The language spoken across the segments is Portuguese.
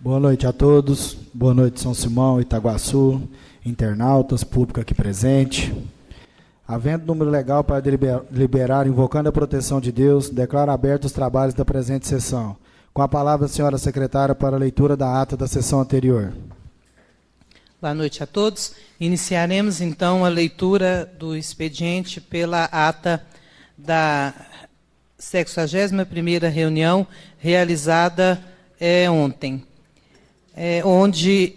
Boa noite a todos. Boa noite, São Simão, Itaguaçu, internautas, público aqui presente. Havendo número legal para deliberar, invocando a proteção de Deus, declaro abertos os trabalhos da presente sessão. Com a palavra, a senhora secretária, para a leitura da ata da sessão anterior. Boa noite a todos. Iniciaremos, então, a leitura do expediente pela ata da 61ª reunião realizada ontem, onde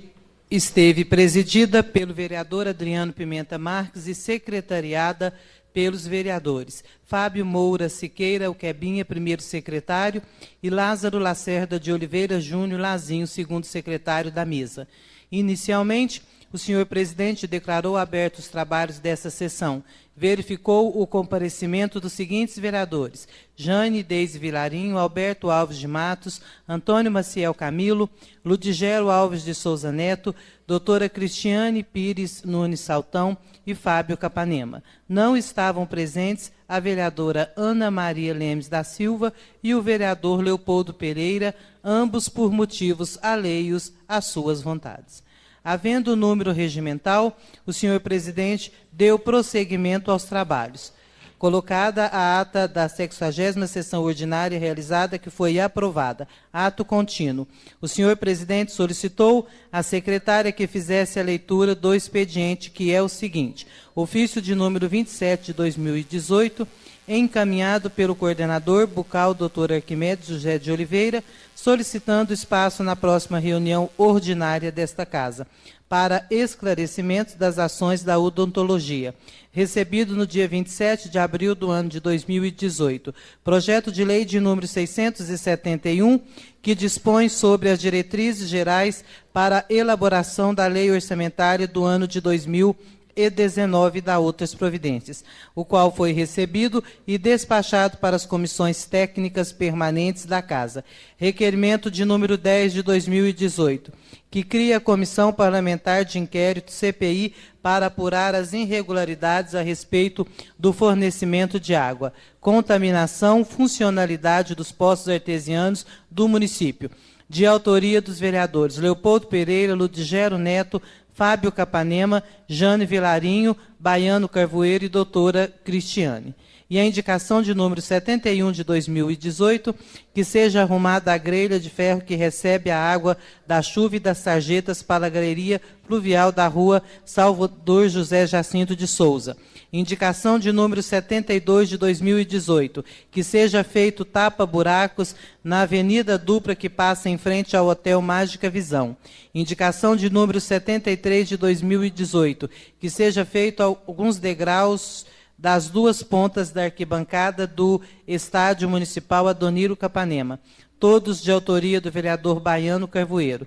esteve presidida pelo vereador Adriano Pimenta Marques e secretariada pelos vereadores Fábio Moura Siqueira, o Quebinha, primeiro secretário, e Lázaro Lacerda de Oliveira Júnior Lazinho, segundo secretário da mesa. Inicialmente, o senhor presidente declarou abertos os trabalhos dessa sessão. Verificou o comparecimento dos seguintes vereadores: Jane Deise Vilarinho, Alberto Alves de Matos, Antônio Maciel Camilo, Ludigero Alves de Souza Neto, doutora Cristiane Pires Nunes Saltão e Fábio Capanema. Não estavam presentes a vereadora Ana Maria Lemes da Silva e o vereador Leopoldo Pereira, ambos por motivos alheios às suas vontades. Havendo o número regimental, o senhor presidente deu prosseguimento aos trabalhos. Colocada a ata da 60ª sessão ordinária realizada, que foi aprovada. Ato contínuo. O senhor presidente solicitou à secretária que fizesse a leitura do expediente, que é o seguinte: ofício de número 27 de 2018, encaminhado pelo coordenador bucal, doutor Arquimedes José de Oliveira, solicitando espaço na próxima reunião ordinária desta casa, para esclarecimentos das ações da odontologia. Recebido no dia 27 de abril do ano de 2018. Projeto de lei de número 671, que dispõe sobre as diretrizes gerais para a elaboração da lei orçamentária do ano de 2019 e da outras providências, o qual foi recebido e despachado para as comissões técnicas permanentes da Casa. Requerimento de número 10 de 2018, que cria a Comissão Parlamentar de Inquérito, CPI, para apurar as irregularidades a respeito do fornecimento de água, contaminação, funcionalidade dos poços artesianos do município, de autoria dos vereadores Leopoldo Pereira, Ludigero Neto, Fábio Capanema, Jane Vilarinho, Baiano Carvoeiro e doutora Cristiane. E a indicação de número 71 de 2018, que seja arrumada a grelha de ferro que recebe a água da chuva e das sarjetas para a galeria pluvial da rua Salvador José Jacinto de Souza. Indicação de número 72 de 2018, que seja feito tapa-buracos na avenida dupla que passa em frente ao Hotel Mágica Visão. Indicação de número 73 de 2018, que seja feito alguns degraus das duas pontas da arquibancada do Estádio Municipal Adoniro Capanema, todos de autoria do vereador Baiano Carvoeiro.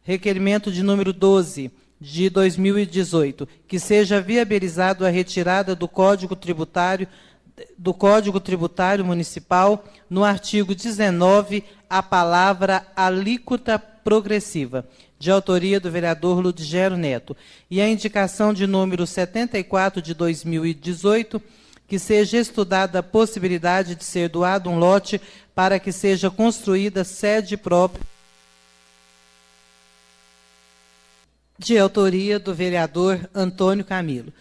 Requerimento de número 12 de 2018, que seja viabilizado a retirada do Código Tributário Municipal, no artigo 19, a palavra alíquota progressiva, de autoria do vereador Ludigero Neto. E a indicação de número 74 de 2018, que seja estudada a possibilidade de ser doado um lote para que seja construída sede própria, de autoria do vereador Antônio Camilo.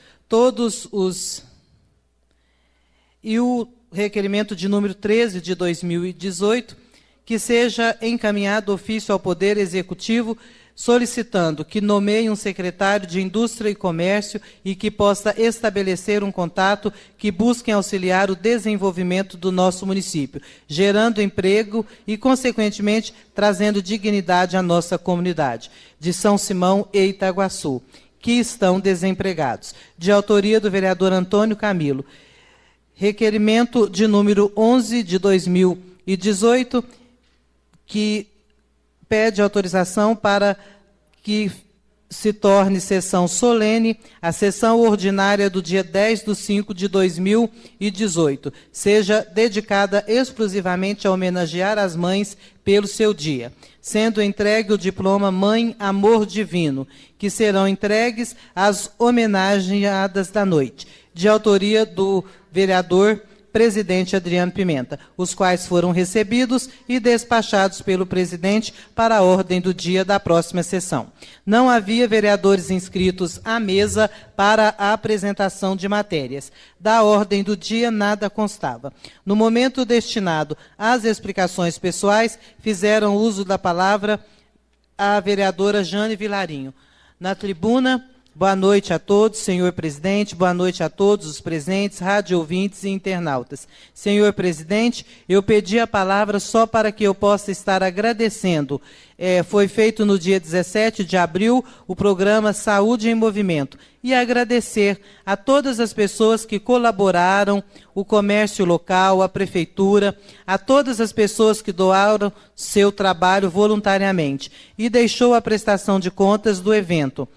E o requerimento de número 13 de 2018, que seja encaminhado ofício ao Poder Executivo, solicitando que nomeie um secretário de Indústria e Comércio e que possa estabelecer um contato que busque auxiliar o desenvolvimento do nosso município, gerando emprego e, consequentemente, trazendo dignidade à nossa comunidade de São Simão e Itaguaçu, que estão desempregados. De autoria do vereador Antônio Camilo. Requerimento de número 11 de 2018, que pede autorização para que se torne sessão solene a sessão ordinária do dia 10/5 de 2018, seja dedicada exclusivamente a homenagear as mães pelo seu dia, sendo entregue o diploma Mãe Amor Divino, que serão entregues às homenageadas da noite, de autoria do vereador presidente Adriano Pimenta, os quais foram recebidos e despachados pelo presidente para a ordem do dia da próxima sessão. Não havia vereadores inscritos à mesa para a apresentação de matérias. Da ordem do dia, nada constava. No momento destinado às explicações pessoais, fizeram uso da palavra a vereadora Jane Vilarinho. Na tribuna, boa noite a todos, senhor presidente, boa noite a todos os presentes, rádio ouvintes e internautas. Senhor presidente, eu pedi a palavra só para que eu possa estar agradecendo. Foi feito no dia 17 de abril o programa Saúde em Movimento. E agradecer a todas as pessoas que colaboraram, o comércio local, a prefeitura, a todas as pessoas que doaram seu trabalho voluntariamente. E deixou a prestação de contas do evento.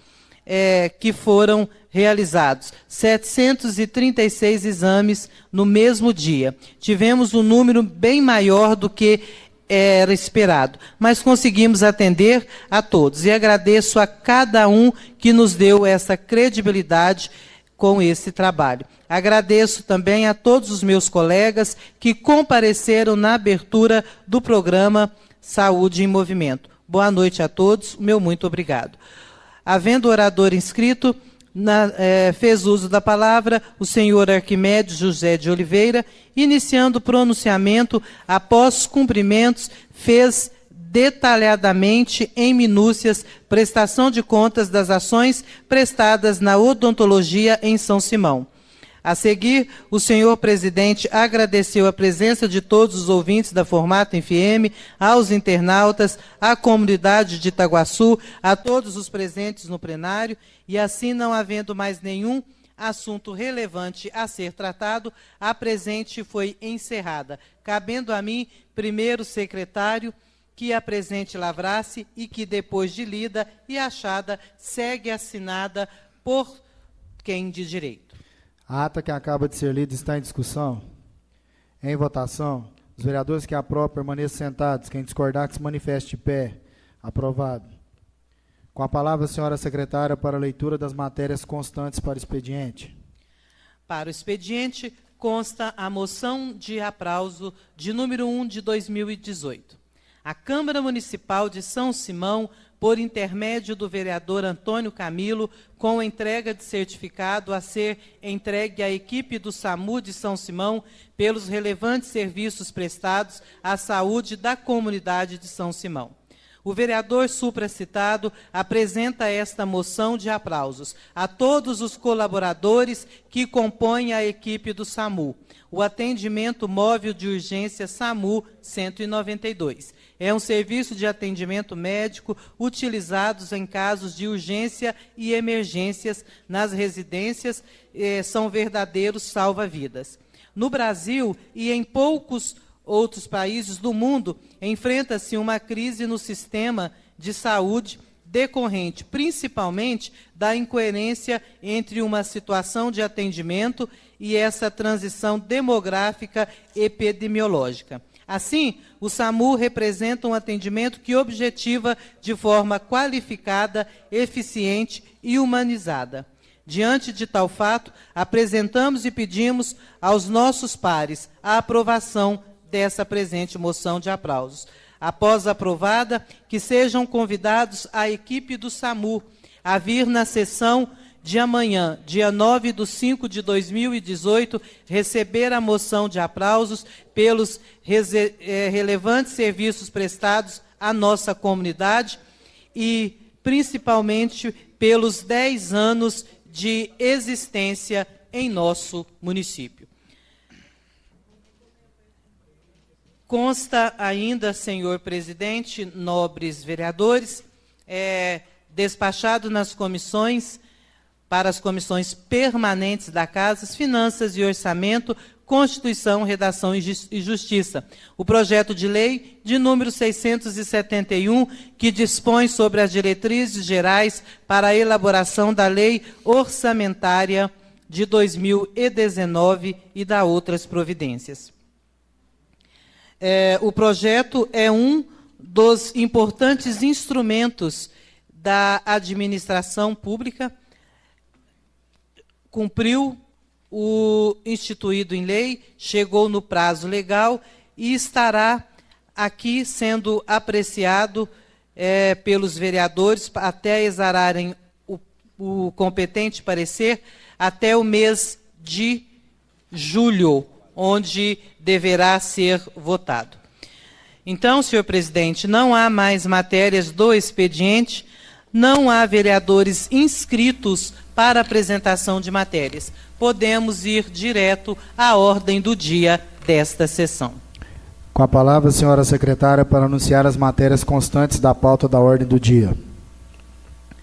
Que foram realizados 736 exames no mesmo dia. Tivemos um número bem maior do que era esperado, mas conseguimos atender a todos. E agradeço a cada um que nos deu essa credibilidade com esse trabalho. Agradeço também a todos os meus colegas que compareceram na abertura do programa Saúde em Movimento. Boa noite a todos, meu muito obrigado. Havendo orador inscrito, fez uso da palavra o senhor Arquimedes José de Oliveira, iniciando o pronunciamento após cumprimentos, fez detalhadamente, em minúcias, prestação de contas das ações prestadas na odontologia em São Simão. A seguir, o senhor presidente agradeceu a presença de todos os ouvintes da Formato FM, aos internautas, à comunidade de Itaguaçu, a todos os presentes no plenário, e assim, não havendo mais nenhum assunto relevante a ser tratado, a presente foi encerrada. Cabendo a mim, primeiro secretário, que a presente lavrasse e que, depois de lida e achada, segue assinada por quem de direito. A ata que acaba de ser lida está em discussão. Em votação, os vereadores que aprovam permaneçam sentados. Quem discordar, que se manifeste de pé. Aprovado. Com a palavra, a senhora secretária, para a leitura das matérias constantes para o expediente. Para o expediente, consta a moção de aplauso de número 1 de 2018. A Câmara Municipal de São Simão, por intermédio do vereador Antônio Camilo, com entrega de certificado a ser entregue à equipe do SAMU de São Simão pelos relevantes serviços prestados à saúde da comunidade de São Simão. O vereador supracitado apresenta esta moção de aplausos a todos os colaboradores que compõem a equipe do SAMU. O atendimento móvel de urgência SAMU 192. É um serviço de atendimento médico utilizados em casos de urgência e emergências nas residências, são verdadeiros salva-vidas. No Brasil e em poucos outros países do mundo, enfrenta-se uma crise no sistema de saúde decorrente, principalmente, da incoerência entre uma situação de atendimento e essa transição demográfica epidemiológica. Assim, o SAMU representa um atendimento que objetiva de forma qualificada, eficiente e humanizada. Diante de tal fato, apresentamos e pedimos aos nossos pares a aprovação dessa presente moção de aplausos. Após aprovada, que sejam convidados a equipe do SAMU a vir na sessão de amanhã, dia 9/5/2018, receber a moção de aplausos pelos relevantes serviços prestados à nossa comunidade e, principalmente, pelos 10 anos de existência em nosso município. Consta ainda, senhor presidente, nobres vereadores, despachado nas comissões, para as comissões permanentes da Casa, Finanças e Orçamento, Constituição, Redação e Justiça. O projeto de lei de número 671, que dispõe sobre as diretrizes gerais para a elaboração da Lei Orçamentária de 2019 e da outras providências. O projeto é um dos importantes instrumentos da administração pública, cumpriu o instituído em lei, chegou no prazo legal e estará aqui sendo apreciado pelos vereadores até exararem o competente parecer até o mês de julho, onde deverá ser votado. Então, senhor presidente, não há mais matérias do expediente, não há vereadores inscritos para apresentação de matérias. Podemos ir direto à ordem do dia desta sessão. Com a palavra, a senhora secretária, para anunciar as matérias constantes da pauta da ordem do dia.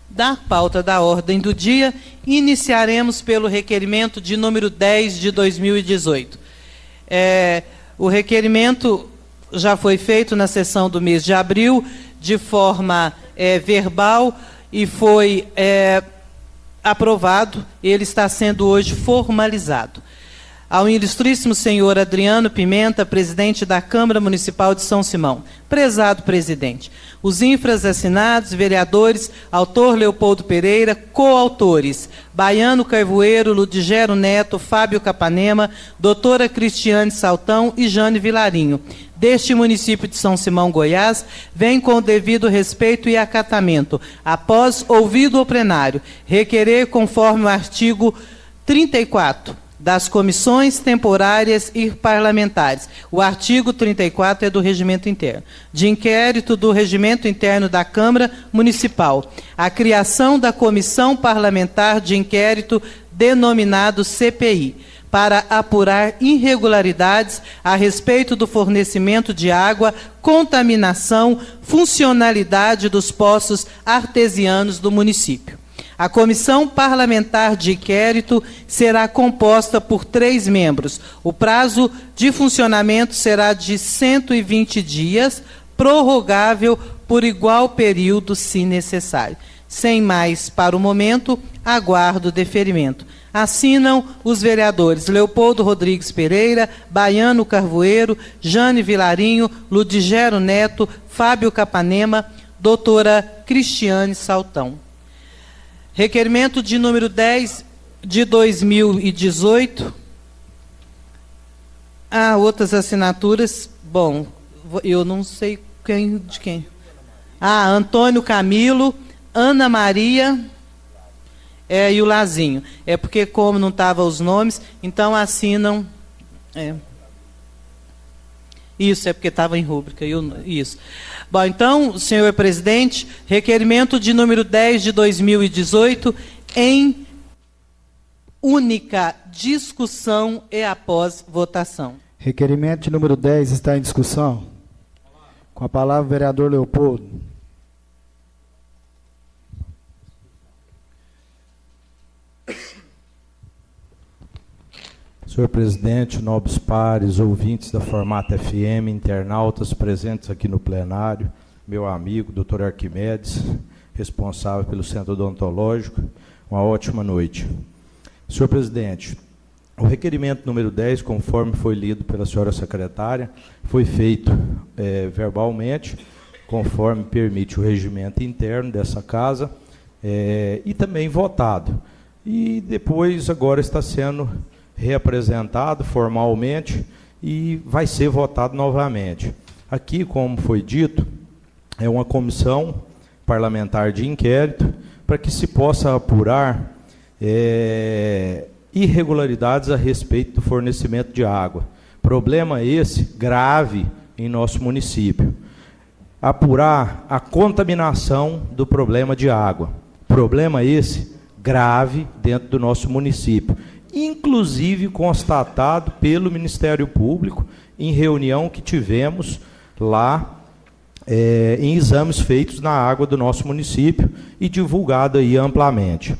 Da pauta da ordem do dia, iniciaremos pelo requerimento de número 10 de 2018. O requerimento já foi feito na sessão do mês de abril, de forma verbal, e foi aprovado. Ele está sendo hoje formalizado. Ao ilustríssimo senhor Adriano Pimenta, presidente da Câmara Municipal de São Simão. Prezado presidente, os infras assinados, vereadores, autor Leopoldo Pereira, coautores, Baiano Carvoeiro, Ludigero Neto, Fábio Capanema, doutora Cristiane Saltão e Jane Vilarinho, deste município de São Simão, Goiás, vem com o devido respeito e acatamento, após ouvido o plenário, requerer conforme o artigo 34, das comissões temporárias e parlamentares. O artigo 34 é do regimento interno. De inquérito do regimento interno da Câmara Municipal. A criação da comissão parlamentar de inquérito denominado CPI, para apurar irregularidades a respeito do fornecimento de água, contaminação, funcionalidade dos poços artesianos do município. A comissão parlamentar de inquérito será composta por 3 membros. O prazo de funcionamento será de 120 dias, prorrogável por igual período, se necessário. Sem mais, para o momento, aguardo o deferimento. Assinam os vereadores Leopoldo Rodrigues Pereira, Baiano Carvoeiro, Jane Vilarinho, Ludigero Neto, Fábio Capanema, doutora Cristiane Saltão. Requerimento de número 10 de 2018. Há outras assinaturas. Bom, eu não sei de quem. Antônio Camilo, Ana Maria e o Lazinho. É porque, como não estavam os nomes, então assinam. Isso, é porque estava em rúbrica. Isso. Bom, então, senhor presidente, requerimento de número 10 de 2018, em única discussão e após votação. Requerimento de número 10 está em discussão. Com a palavra, o vereador Leopoldo. Senhor presidente, nobres pares, ouvintes da Formato FM, internautas presentes aqui no plenário, meu amigo, doutor Arquimedes, responsável pelo Centro Odontológico, uma ótima noite. Senhor presidente, o requerimento número 10, conforme foi lido pela senhora secretária, foi feito verbalmente, conforme permite o regimento interno dessa casa, e também votado. E depois, agora, está sendo reapresentado formalmente e vai ser votado novamente. Aqui, como foi dito, é uma comissão parlamentar de inquérito para que se possa apurar irregularidades a respeito do fornecimento de água. Problema esse grave em nosso município. Apurar a contaminação do problema de água. Problema esse grave dentro do nosso município. Inclusive constatado pelo Ministério Público em reunião que tivemos lá em exames feitos na água do nosso município e divulgado aí amplamente.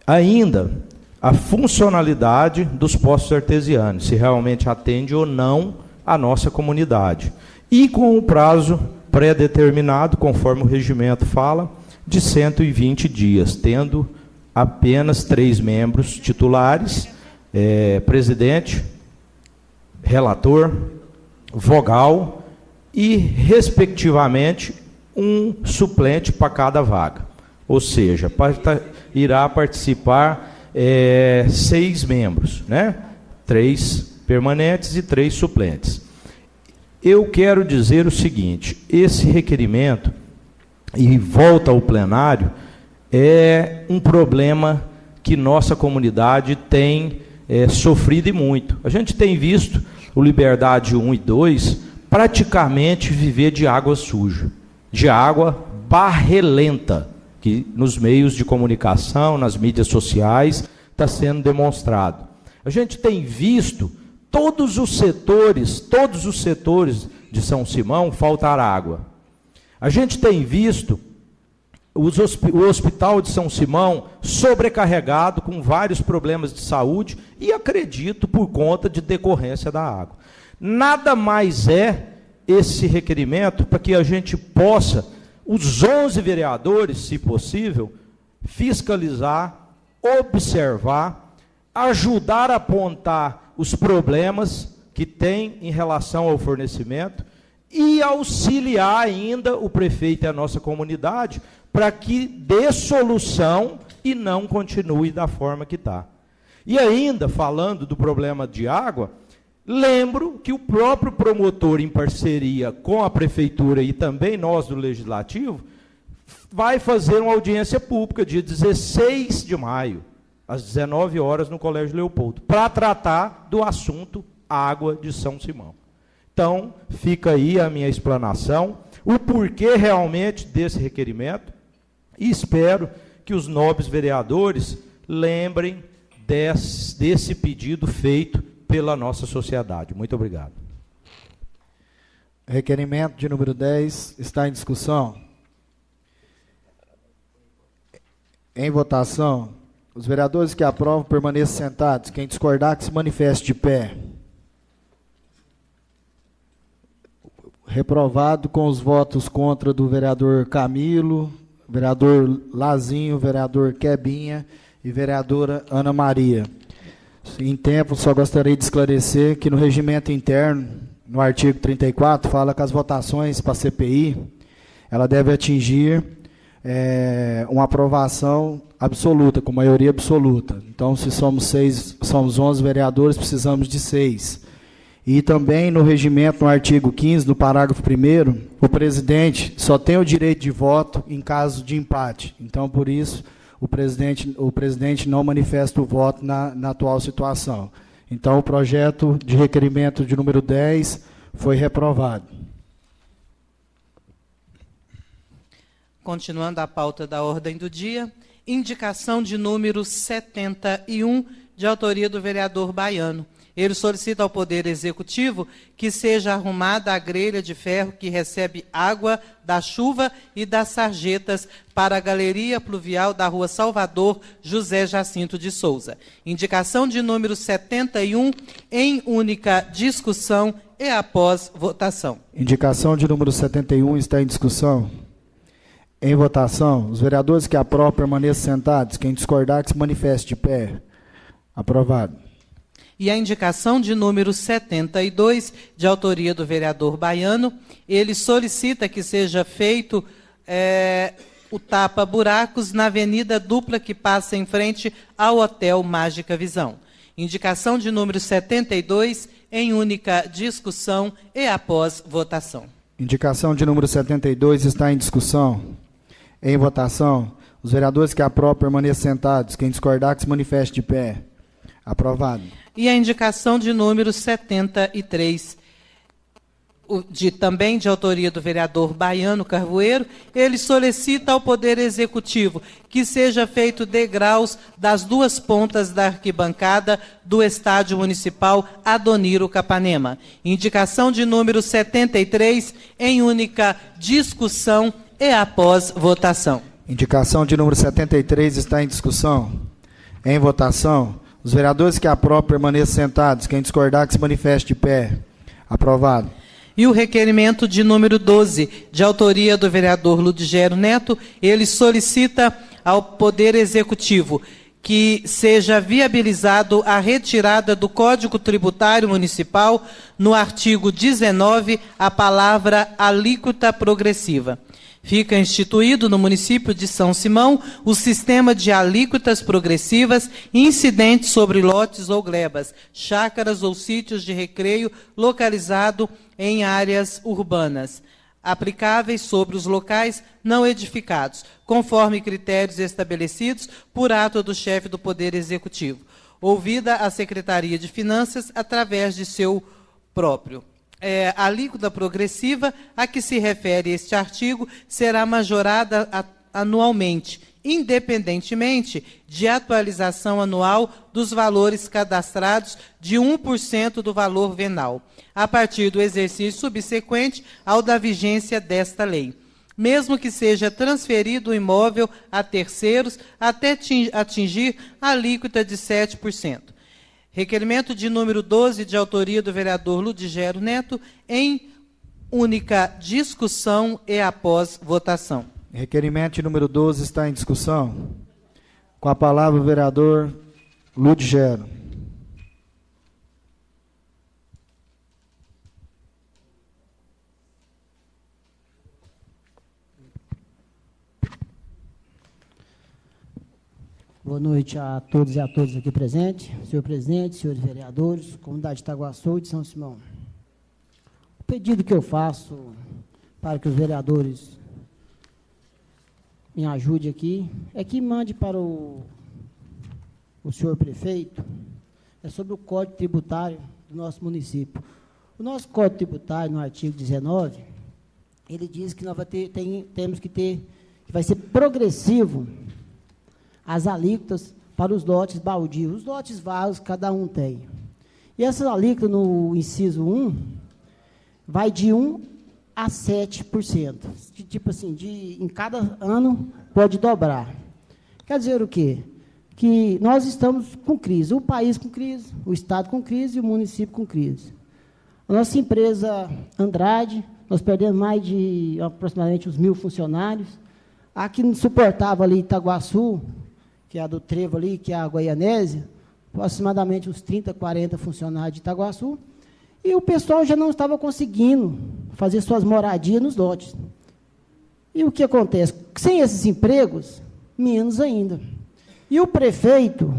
Ainda a funcionalidade dos poços artesianos, se realmente atende ou não a nossa comunidade. E com o prazo pré-determinado, conforme o regimento fala, de 120 dias, tendo apenas 3 membros titulares, presidente, relator, vogal e, respectivamente, um suplente para cada vaga. Ou seja, irá participar 6 membros, né? 3 permanentes e 3 suplentes. Eu quero dizer o seguinte, esse requerimento, e volta ao plenário, é um problema que nossa comunidade tem sofrido e muito. A gente tem visto o Liberdade 1 e 2 praticamente viver de água suja, de água barrelenta, que nos meios de comunicação, nas mídias sociais, está sendo demonstrado. A gente tem visto todos os setores de São Simão faltar água. A gente tem visto o Hospital de São Simão sobrecarregado com vários problemas de saúde e, acredito, por conta de decorrência da água. Nada mais é esse requerimento para que a gente possa, os 11 vereadores, se possível, fiscalizar, observar, ajudar a apontar os problemas que tem em relação ao fornecimento e auxiliar ainda o prefeito e a nossa comunidade para que dê solução e não continue da forma que está. E ainda, falando do problema de água, lembro que o próprio promotor, em parceria com a prefeitura e também nós do Legislativo, vai fazer uma audiência pública dia 16 de maio, às 19 horas, no Colégio Leopoldo, para tratar do assunto água de São Simão. Então, fica aí a minha explanação, o porquê realmente desse requerimento, e espero que os nobres vereadores lembrem desse pedido feito pela nossa sociedade. Muito obrigado. Requerimento de número 10 está em discussão. Em votação, os vereadores que aprovam permaneçam sentados. Quem discordar, que se manifeste de pé. Reprovado com os votos contra do vereador Camilo, vereador Lazinho, vereador Quebinha e vereadora Ana Maria. Em tempo, só gostaria de esclarecer que no regimento interno, no artigo 34, fala que as votações para a CPI, ela deve atingir uma aprovação absoluta, com maioria absoluta. Então, se somos 11 vereadores, precisamos de 6. E também no regimento, no artigo 15, no parágrafo 1º, o presidente só tem o direito de voto em caso de empate. Então, por isso, o presidente não manifesta o voto na atual situação. Então, o projeto de requerimento de número 10 foi reprovado. Continuando a pauta da ordem do dia, indicação de número 71, de autoria do vereador Baiano. Ele solicita ao Poder Executivo que seja arrumada a grelha de ferro que recebe água da chuva e das sarjetas para a galeria pluvial da Rua Salvador José Jacinto de Souza. Indicação de número 71, em única discussão e após votação. Indicação de número 71 está em discussão. Em votação, os vereadores que aprovam permaneçam sentados. Quem discordar, que se manifeste de pé. Aprovado. E a indicação de número 72, de autoria do vereador Baiano, ele solicita que seja feito o tapa-buracos na avenida dupla que passa em frente ao Hotel Mágica Visão. Indicação de número 72, em única discussão e após votação. Indicação de número 72 está em discussão. Em votação, os vereadores que aprovam permaneçam sentados. Quem discordar, que se manifeste de pé. Aprovado. E a indicação de número 73, também de autoria do vereador Baiano Carvoeiro, ele solicita ao Poder Executivo que seja feito degraus das duas pontas da arquibancada do Estádio Municipal Adoniro Capanema. Indicação de número 73, em única discussão e após votação. Indicação de número 73 está em discussão. Em votação, os vereadores que aprovam permaneçam sentados. Quem discordar, que se manifeste de pé. Aprovado. E o requerimento de número 12, de autoria do vereador Ludgero Neto, ele solicita ao Poder Executivo que seja viabilizado a retirada do Código Tributário Municipal, no artigo 19, a palavra alíquota progressiva. Fica instituído no município de São Simão o sistema de alíquotas progressivas incidentes sobre lotes ou glebas, chácaras ou sítios de recreio localizado em áreas urbanas, aplicáveis sobre os locais não edificados, conforme critérios estabelecidos por ato do chefe do Poder Executivo, ouvida a Secretaria de Finanças através de seu próprio. A alíquota progressiva a que se refere este artigo será majorada anualmente, independentemente de atualização anual dos valores cadastrados de 1% do valor venal, a partir do exercício subsequente ao da vigência desta lei, mesmo que seja transferido o imóvel a terceiros até atingir a alíquota de 7%. Requerimento de número 12, de autoria do vereador Ludigero Neto, em única discussão e após votação. Requerimento de número 12 está em discussão. Com a palavra o vereador Ludigero. Boa noite a todos e a todas aqui presentes, senhor presidente, senhores vereadores, comunidade de Itaguaçu e de São Simão. O pedido que eu faço para que os vereadores me ajudem aqui é que mande para o senhor prefeito, é sobre o Código Tributário do nosso município. O nosso Código Tributário, no artigo 19, ele diz que nós temos que ter, que vai ser progressivo as alíquotas para os lotes baldios. Os lotes vagos, cada um tem. E essa alíquota, no inciso 1, vai de 1% a 7%. Tipo assim, em cada ano pode dobrar. Quer dizer o quê? Que nós estamos com crise. O país com crise, o Estado com crise e o município com crise. A nossa empresa Andrade, nós perdemos mais de aproximadamente uns 1.000 funcionários. A que não suportava ali Itaguaçu, que é a do Trevo ali, que é a Goianésia, aproximadamente uns 30, 40 funcionários de Itaguaçu, e o pessoal já não estava conseguindo fazer suas moradias nos lotes. E o que acontece? Sem esses empregos, menos ainda. E o prefeito,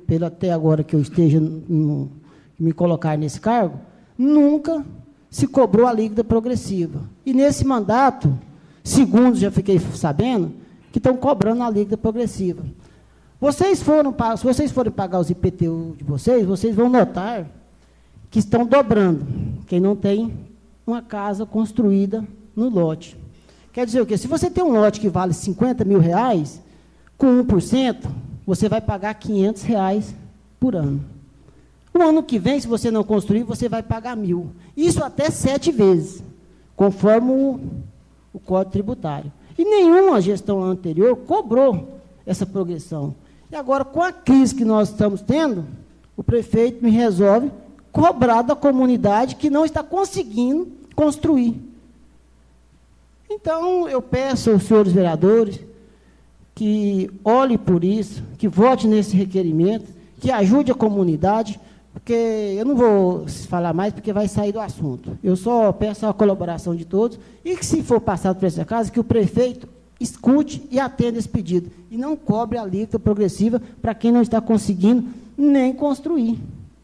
pelo até agora que eu esteja me colocar nesse cargo, nunca se cobrou a alíquota progressiva. E nesse mandato, segundo já fiquei sabendo, que estão cobrando a alíquota progressiva. Se vocês forem pagar os IPTU de vocês vão notar que estão dobrando quem não tem uma casa construída no lote. Quer dizer o quê? Se você tem um lote que vale R$50 mil, com 1%, você vai pagar R$500 por ano. O ano que vem, se você não construir, você vai pagar 1.000. Isso até 7 vezes, conforme o Código Tributário. E nenhuma gestão anterior cobrou essa progressão. E agora, com a crise que nós estamos tendo, o prefeito me resolve cobrar da comunidade que não está conseguindo construir. Então, eu peço aos senhores vereadores que olhem por isso, que votem nesse requerimento, que ajude a comunidade, porque eu não vou falar mais, porque vai sair do assunto. Eu só peço a colaboração de todos, e que, se for passado por essa casa, que o prefeito escute e atenda esse pedido, e não cobre a alíquota progressiva para quem não está conseguindo nem construir.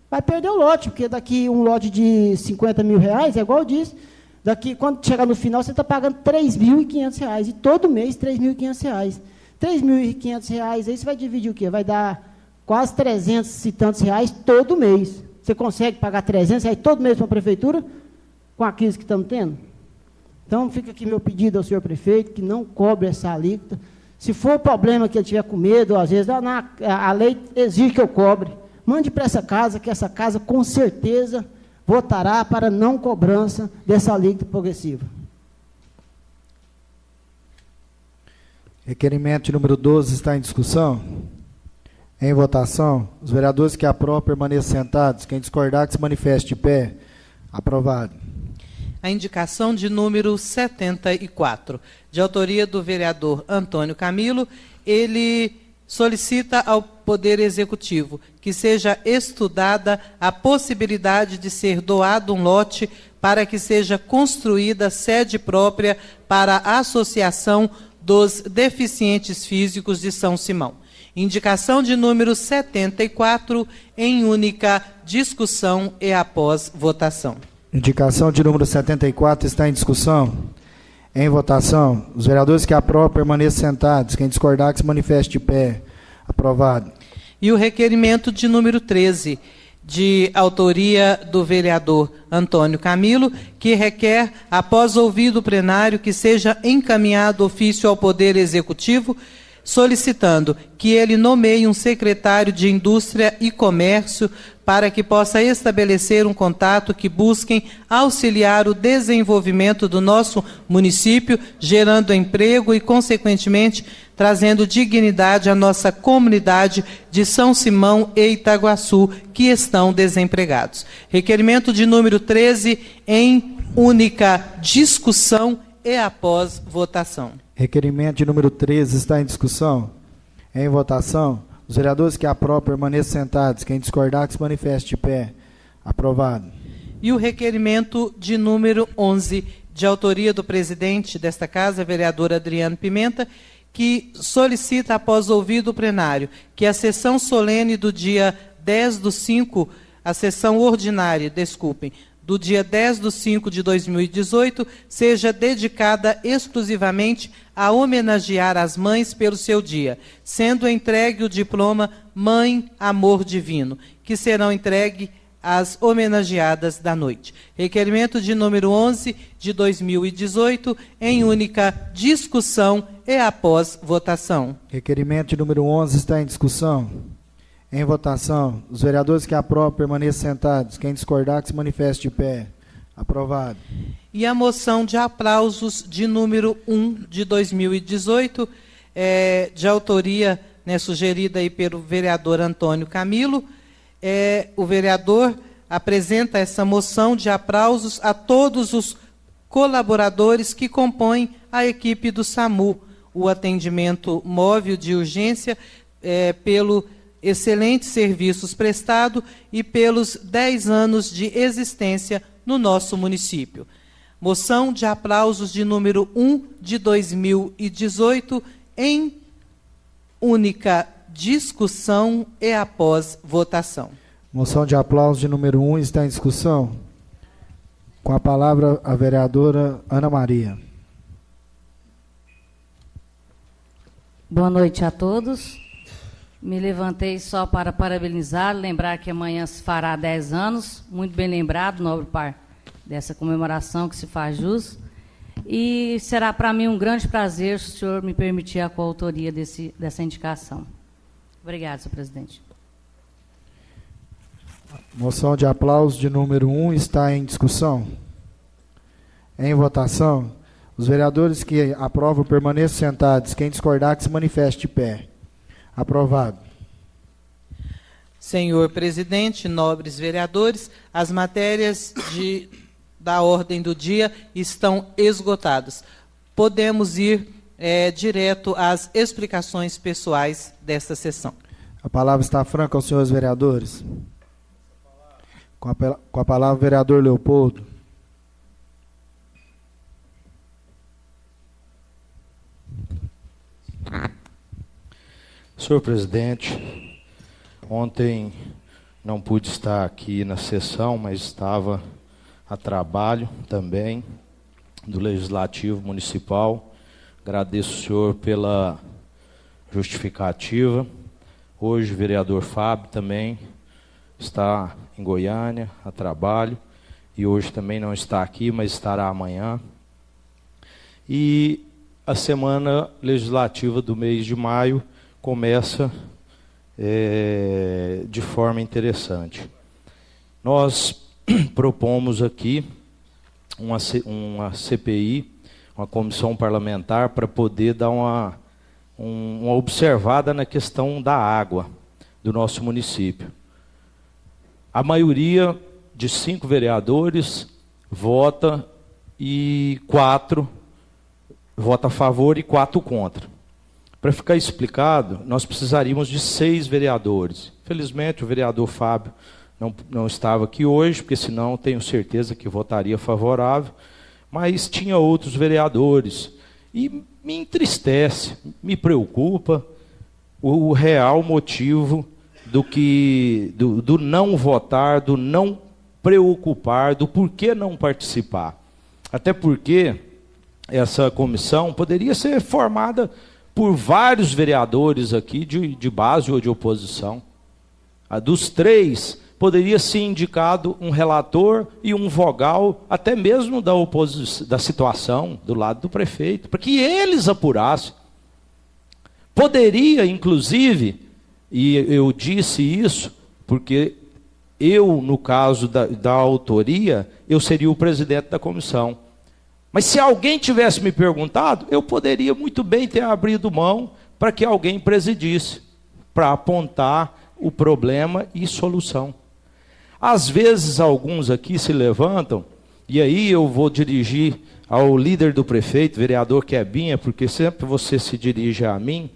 Vai perder o lote, porque daqui um lote de R$50 mil, é igual eu disse, daqui, quando chegar no final, você está pagando R$3.500, e todo mês R$3.500. R$3.500, aí você vai dividir o quê? Vai dar quase 300 e tantos reais todo mês. Você consegue pagar R$300 todo mês para a prefeitura, com a crise que estamos tendo? Então, fica aqui meu pedido ao senhor prefeito, que não cobre essa alíquota. Se for problema que ele tiver com medo, às vezes, a lei exige que eu cobre. Mande para essa casa, que essa casa, com certeza, votará para não cobrança dessa alíquota progressiva. Requerimento de número 12 está em discussão. Em votação, os vereadores que aprovam permaneçam sentados. Quem discordar, que se manifeste de pé. Aprovado. A indicação de número 74, de autoria do vereador Antônio Camilo, ele solicita ao Poder Executivo que seja estudada a possibilidade de ser doado um lote para que seja construída sede própria para a Associação dos Deficientes Físicos de São Simão. Indicação de número 74, em única discussão e após votação. Indicação de número 74 está em discussão. Em votação. Os vereadores que aprovam permaneçam sentados. Quem discordar, que se manifeste de pé. Aprovado. E o requerimento de número 13, de autoria do vereador Antônio Camilo, que requer, após ouvido o plenário, que seja encaminhado ofício ao Poder Executivo, solicitando que ele nomeie um secretário de Indústria e Comércio para que possa estabelecer um contato que busquem auxiliar o desenvolvimento do nosso município, gerando emprego e, consequentemente, trazendo dignidade à nossa comunidade de São Simão e Itaguaçu, que estão desempregados. Requerimento de número 13, em única discussão e após votação. Requerimento de número 13 está em discussão. Em votação. Os vereadores que aprovam permaneçam sentados. Quem discordar, que se manifeste de pé. Aprovado. E o requerimento de número 11, de autoria do presidente desta casa, vereador Adriano Pimenta, que solicita, após ouvido o plenário, que a sessão solene do dia 10/5, a sessão ordinária, desculpem, do dia 10/5 de 2018, seja dedicada exclusivamente a homenagear as mães pelo seu dia, sendo entregue o diploma Mãe Amor Divino, que serão entregues às homenageadas da noite. Requerimento de número 11 de 2018, em única discussão e após votação. Requerimento de número 11 está em discussão. Em votação. Os vereadores que aprovam permaneçam sentados. Quem discordar, que se manifeste de pé. Aprovado. E a moção de aplausos de número 1 de 2018, de autoria, sugerida aí pelo vereador Antônio Camilo. O vereador apresenta essa moção de aplausos a todos os colaboradores que compõem a equipe do SAMU, o atendimento móvel de urgência, pelo excelentes serviços prestados e pelos 10 anos de existência no nosso município. Moção de aplausos de número 1 de 2018, em única discussão e após votação. Moção de aplausos de número 1 está em discussão. Com a palavra a vereadora Ana Maria. Boa noite a todos. Me levantei só para parabenizar, lembrar que amanhã se fará 10 anos, muito bem lembrado, nobre par, dessa comemoração que se faz jus. E será para mim um grande prazer se o senhor me permitir a coautoria dessa indicação. Obrigado, senhor presidente. Moção de aplausos de número 1 está em discussão. Em votação. Os vereadores que aprovam permaneçam sentados. Quem discordar, que se manifeste de pé. Aprovado. Senhor presidente, nobres vereadores, as matérias da ordem do dia estão esgotadas. Podemos ir direto às explicações pessoais desta sessão. A palavra está franca aos senhores vereadores. Com a palavra, o vereador Leopoldo. Senhor presidente, ontem não pude estar aqui na sessão, mas estava a trabalho também do Legislativo Municipal. Agradeço o senhor pela justificativa. Hoje o vereador Fábio também está em Goiânia a trabalho e hoje também não está aqui, mas estará amanhã. E a semana legislativa do mês de maio começa de forma interessante. Nós propomos aqui uma CPI, uma comissão parlamentar, para poder dar uma observada na questão da água do nosso município. A maioria de 5 vereadores vota e 4 vota a favor e 4 contra. Para ficar explicado, nós precisaríamos de 6 vereadores. Felizmente, o vereador Fábio não estava aqui hoje, porque senão tenho certeza que votaria favorável, mas tinha outros vereadores. E me entristece, me preocupa o real motivo do não votar, do não preocupar, do porquê não participar. Até porque essa comissão poderia ser formada por vários vereadores aqui de base ou de oposição. Dos 3, poderia ser indicado um relator e um vogal, até mesmo da situação, do lado do prefeito, para que eles apurassem. Poderia, inclusive, e eu disse isso, porque eu, no caso da autoria, eu seria o presidente da comissão. Mas se alguém tivesse me perguntado, eu poderia muito bem ter abrido mão para que alguém presidisse, para apontar o problema e solução. Às vezes, alguns aqui se levantam, e aí eu vou dirigir ao líder do prefeito, vereador Quebinha, porque sempre você se dirige a mim.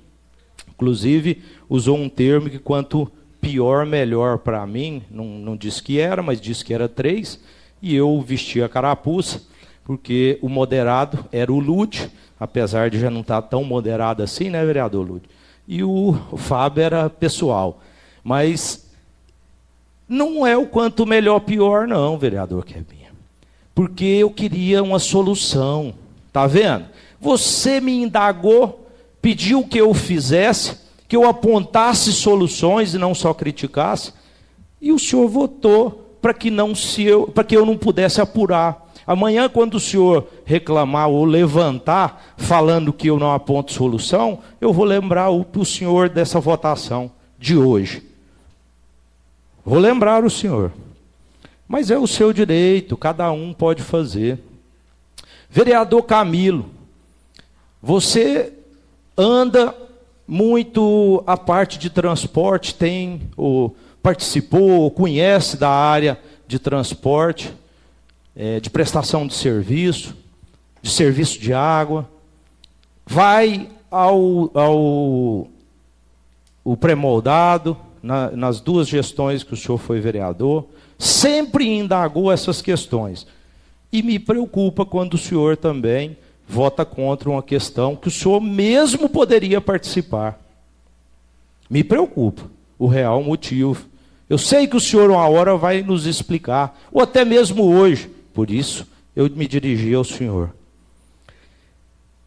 Inclusive, usou um termo que quanto pior, melhor para mim. Não disse que era, mas disse que era 3. E eu vesti a carapuça, porque o moderado era o Lude, apesar de já não estar tão moderado assim, né, vereador Lude? E o Fábio era pessoal. Mas não é o quanto melhor, pior, não, vereador Quebinha. Porque eu queria uma solução. Tá vendo? Você me indagou, pediu que eu fizesse, que eu apontasse soluções e não só criticasse, e o senhor votou para que eu não pudesse apurar. Amanhã, quando o senhor reclamar ou levantar, falando que eu não aponto solução, eu vou lembrar o senhor dessa votação de hoje. Vou lembrar o senhor. Mas é o seu direito, cada um pode fazer. Vereador Camilo, você anda muito a parte de transporte, participou, conhece da área de transporte, de prestação de serviço de água, vai ao pré-moldado, nas 2 gestões que o senhor foi vereador, sempre indagou essas questões. E me preocupa quando o senhor também vota contra uma questão que o senhor mesmo poderia participar. Me preocupa o real motivo. Eu sei que o senhor uma hora vai nos explicar, ou até mesmo hoje. Por isso, eu me dirigi ao senhor.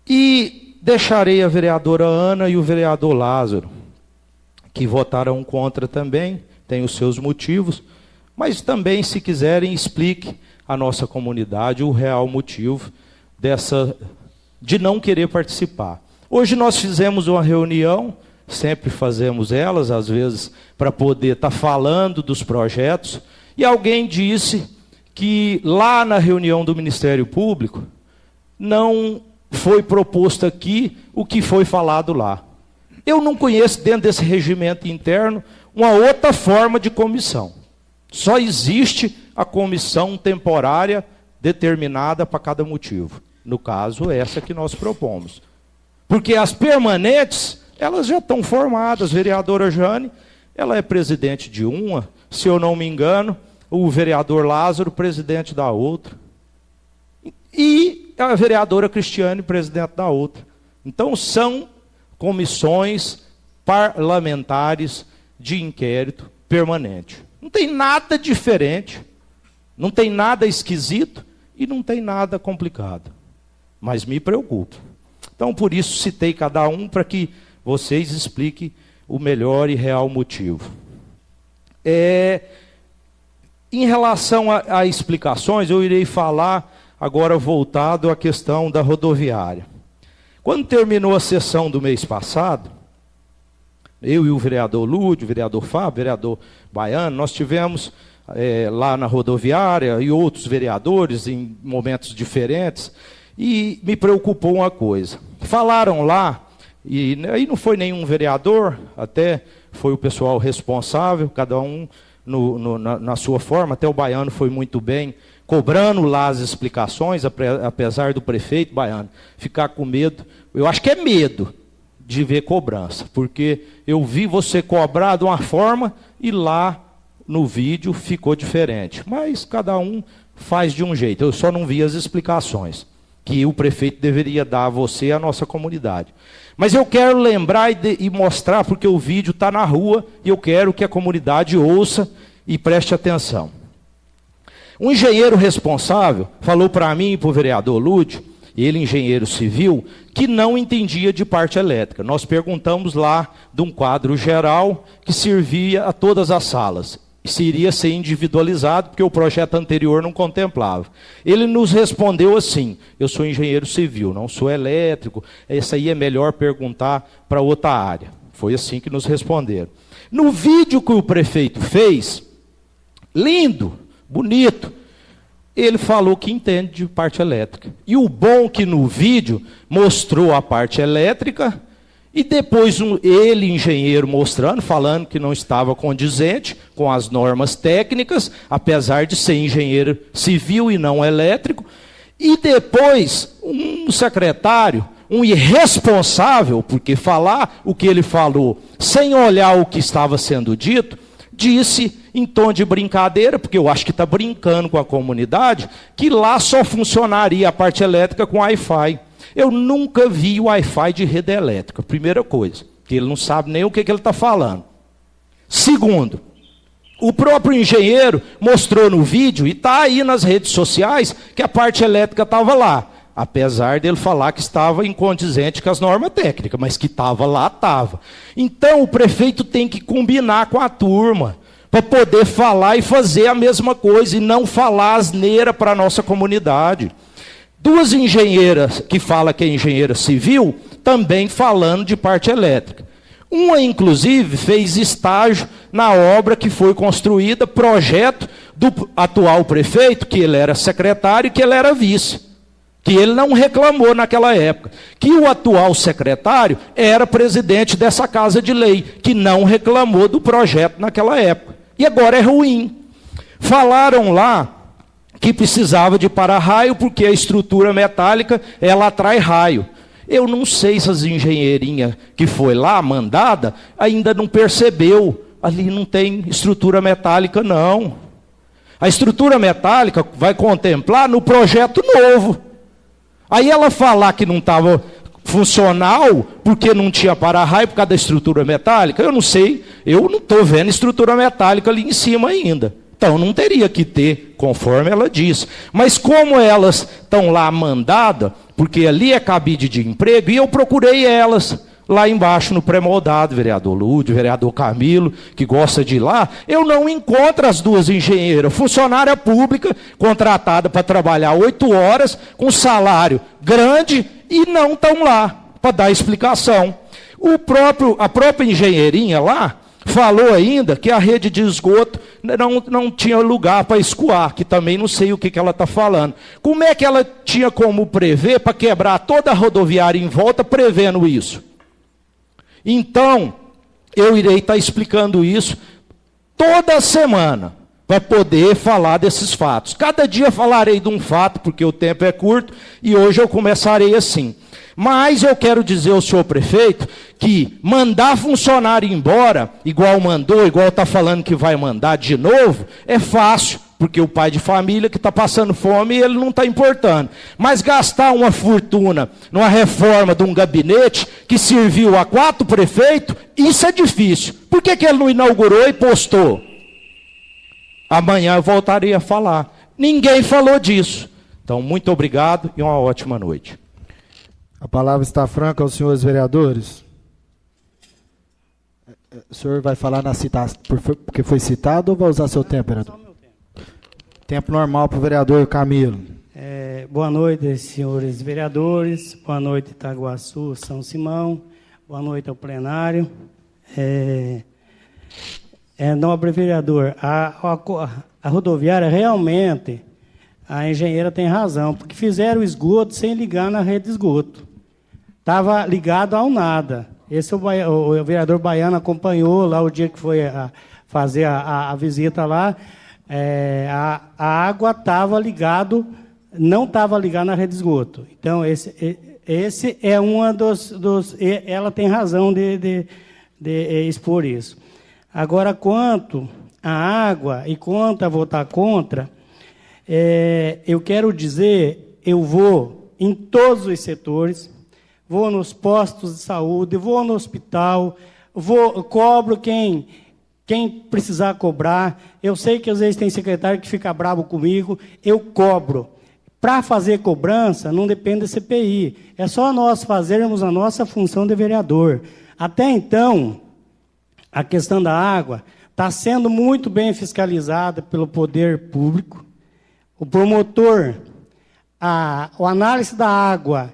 E deixarei a vereadora Ana e o vereador Lázaro, que votaram contra também, tem os seus motivos, mas também, se quiserem, explique à nossa comunidade o real motivo de não querer participar. Hoje nós fizemos uma reunião, sempre fazemos elas, às vezes, para poder estar falando dos projetos, e alguém disse que lá na reunião do Ministério Público não foi proposto aqui o que foi falado lá. Eu não conheço dentro desse regimento interno uma outra forma de comissão. Só existe a comissão temporária determinada para cada motivo. No caso, essa que nós propomos. Porque as permanentes, elas já estão formadas. A vereadora Jane, ela é presidente de uma, se eu não me engano, o vereador Lázaro, presidente da outra. E a vereadora Cristiane, presidente da outra. Então, são comissões parlamentares de inquérito permanente. Não tem nada diferente, não tem nada esquisito e não tem nada complicado. Mas me preocupa. Então, por isso, citei cada um para que vocês expliquem o melhor e real motivo. Em relação a explicações, eu irei falar agora voltado à questão da rodoviária. Quando terminou a sessão do mês passado, eu e o vereador Lúdio, o vereador Fábio, o vereador Baiano, nós tivemos lá na rodoviária e outros vereadores em momentos diferentes, e me preocupou uma coisa. Falaram lá, e aí não foi nenhum vereador, até foi o pessoal responsável, cada um na sua forma, até o Baiano foi muito bem, cobrando lá as explicações, apesar do prefeito Baiano ficar com medo. Eu acho que é medo de ver cobrança, porque eu vi você cobrar de uma forma e lá no vídeo ficou diferente. Mas cada um faz de um jeito. Eu só não vi as explicações que o prefeito deveria dar a você e à nossa comunidade. Mas eu quero lembrar e mostrar, porque o vídeo está na rua, e eu quero que a comunidade ouça e preste atenção. Um engenheiro responsável falou para mim e para o vereador Lúdio, ele engenheiro civil, que não entendia de parte elétrica. Nós perguntamos lá de um quadro geral que servia a todas as salas. Se iria ser individualizado, porque o projeto anterior não contemplava. Ele nos respondeu assim: eu sou engenheiro civil, não sou elétrico, essa aí é melhor perguntar para outra área. Foi assim que nos responderam. No vídeo que o prefeito fez, lindo, bonito, ele falou que entende de parte elétrica. E o bom que no vídeo mostrou a parte elétrica, e depois ele, engenheiro, mostrando, falando que não estava condizente com as normas técnicas, apesar de ser engenheiro civil e não elétrico. E depois um secretário, um irresponsável, porque falar o que ele falou sem olhar o que estava sendo dito, disse em tom de brincadeira, porque eu acho que está brincando com a comunidade, que lá só funcionaria a parte elétrica com Wi-Fi. Eu nunca vi Wi-Fi de rede elétrica, primeira coisa, que ele não sabe nem o que ele está falando. Segundo, o próprio engenheiro mostrou no vídeo, e está aí nas redes sociais, que a parte elétrica estava lá. Apesar dele falar que estava incondizente com as normas técnicas, mas que estava lá, estava. Então o prefeito tem que combinar com a turma, para poder falar e fazer a mesma coisa, e não falar asneira para a nossa comunidade. Duas engenheiras que falam que é engenheira civil, também falando de parte elétrica. Uma, inclusive, fez estágio na obra que foi construída, projeto do atual prefeito, que ele era secretário e que ele era vice. Que ele não reclamou naquela época. Que o atual secretário era presidente dessa Casa de Lei, que não reclamou do projeto naquela época. E agora é ruim. Falaram lá que precisava de para-raio, porque a estrutura metálica, ela atrai raio. Eu não sei se as engenheirinhas que foi lá, mandada, ainda não percebeu. Ali não tem estrutura metálica, não. A estrutura metálica vai contemplar no projeto novo. Aí ela falar que não estava funcional, porque não tinha para-raio por causa da estrutura metálica, eu não sei, eu não estou vendo estrutura metálica ali em cima ainda. Então não teria que ter, conforme ela disse. Mas como elas estão lá mandadas, porque ali é cabide de emprego, e eu procurei elas lá embaixo no pré-moldado, vereador Lúdio, vereador Camilo, que gosta de ir lá, eu não encontro as duas engenheiras, funcionária pública, contratada para trabalhar 8 horas, com salário grande, e não estão lá para dar explicação. A própria engenheirinha lá falou ainda que a rede de esgoto não tinha lugar para escoar, que também não sei o que ela está falando. Como é que ela tinha como prever para quebrar toda a rodoviária em volta, prevendo isso? Então, eu irei estar explicando isso toda semana, para poder falar desses fatos. Cada dia falarei de um fato, porque o tempo é curto, e hoje eu começarei assim. Mas eu quero dizer ao senhor prefeito que mandar funcionário embora, igual mandou, igual está falando que vai mandar de novo, é fácil, porque o pai de família que está passando fome, ele não está importando. Mas gastar uma fortuna numa reforma de um gabinete que serviu a 4 prefeitos, isso é difícil. Por que ele não inaugurou e postou? Amanhã eu voltarei a falar. Ninguém falou disso. Então, muito obrigado e uma ótima noite. A palavra está franca aos senhores vereadores. O senhor vai falar na citação porque foi citado ou vai usar seu tempo, vereador? Só meu tempo. Tempo normal para o vereador Camilo. Boa noite, senhores vereadores. Boa noite, Itaguaçu, São Simão. Boa noite ao plenário. Nobre vereador, a rodoviária realmente, a engenheira tem razão, porque fizeram o esgoto sem ligar na rede de esgoto. Estava ligado ao nada. O vereador Baiano acompanhou lá o dia que foi fazer a visita lá. A água estava ligado, não estava ligada na rede de esgoto. Então, esse é uma ela tem razão de expor isso. Agora, quanto a água e quanto a votar contra, eu quero dizer, eu vou em todos os setores, vou nos postos de saúde, vou no hospital, cobro quem precisar cobrar. Eu sei que às vezes tem secretário que fica bravo comigo, eu cobro. Para fazer cobrança, não depende da CPI. É só nós fazermos a nossa função de vereador. Até então, a questão da água está sendo muito bem fiscalizada pelo poder público. O promotor, a análise da água